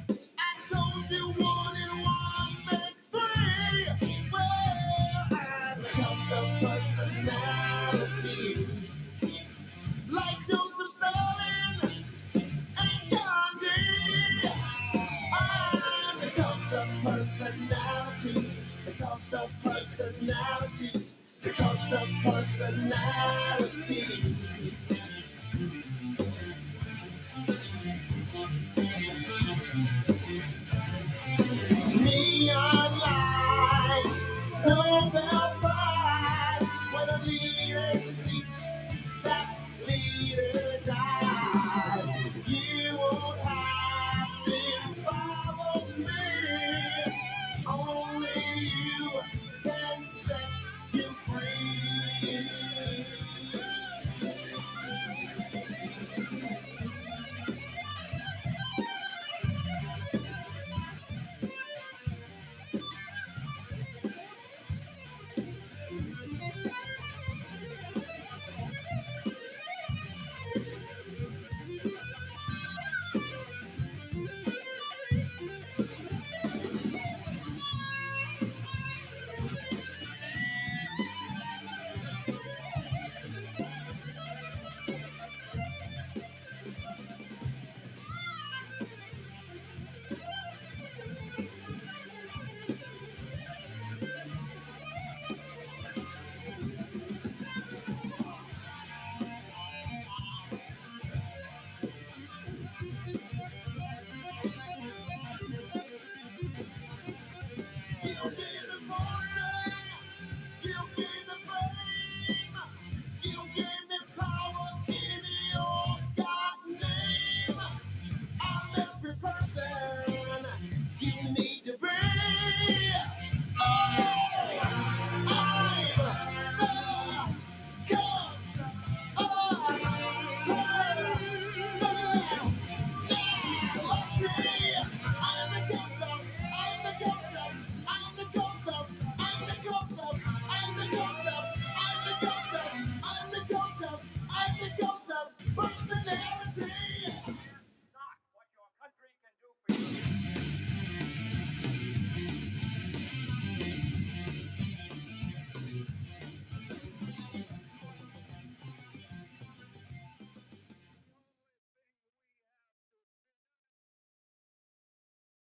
I told you 1 and 1 make 3. Well, I've got the personality like Joseph Stalin and Gandhi. I'm the cult of personality, the cult of personality, the cult of personality.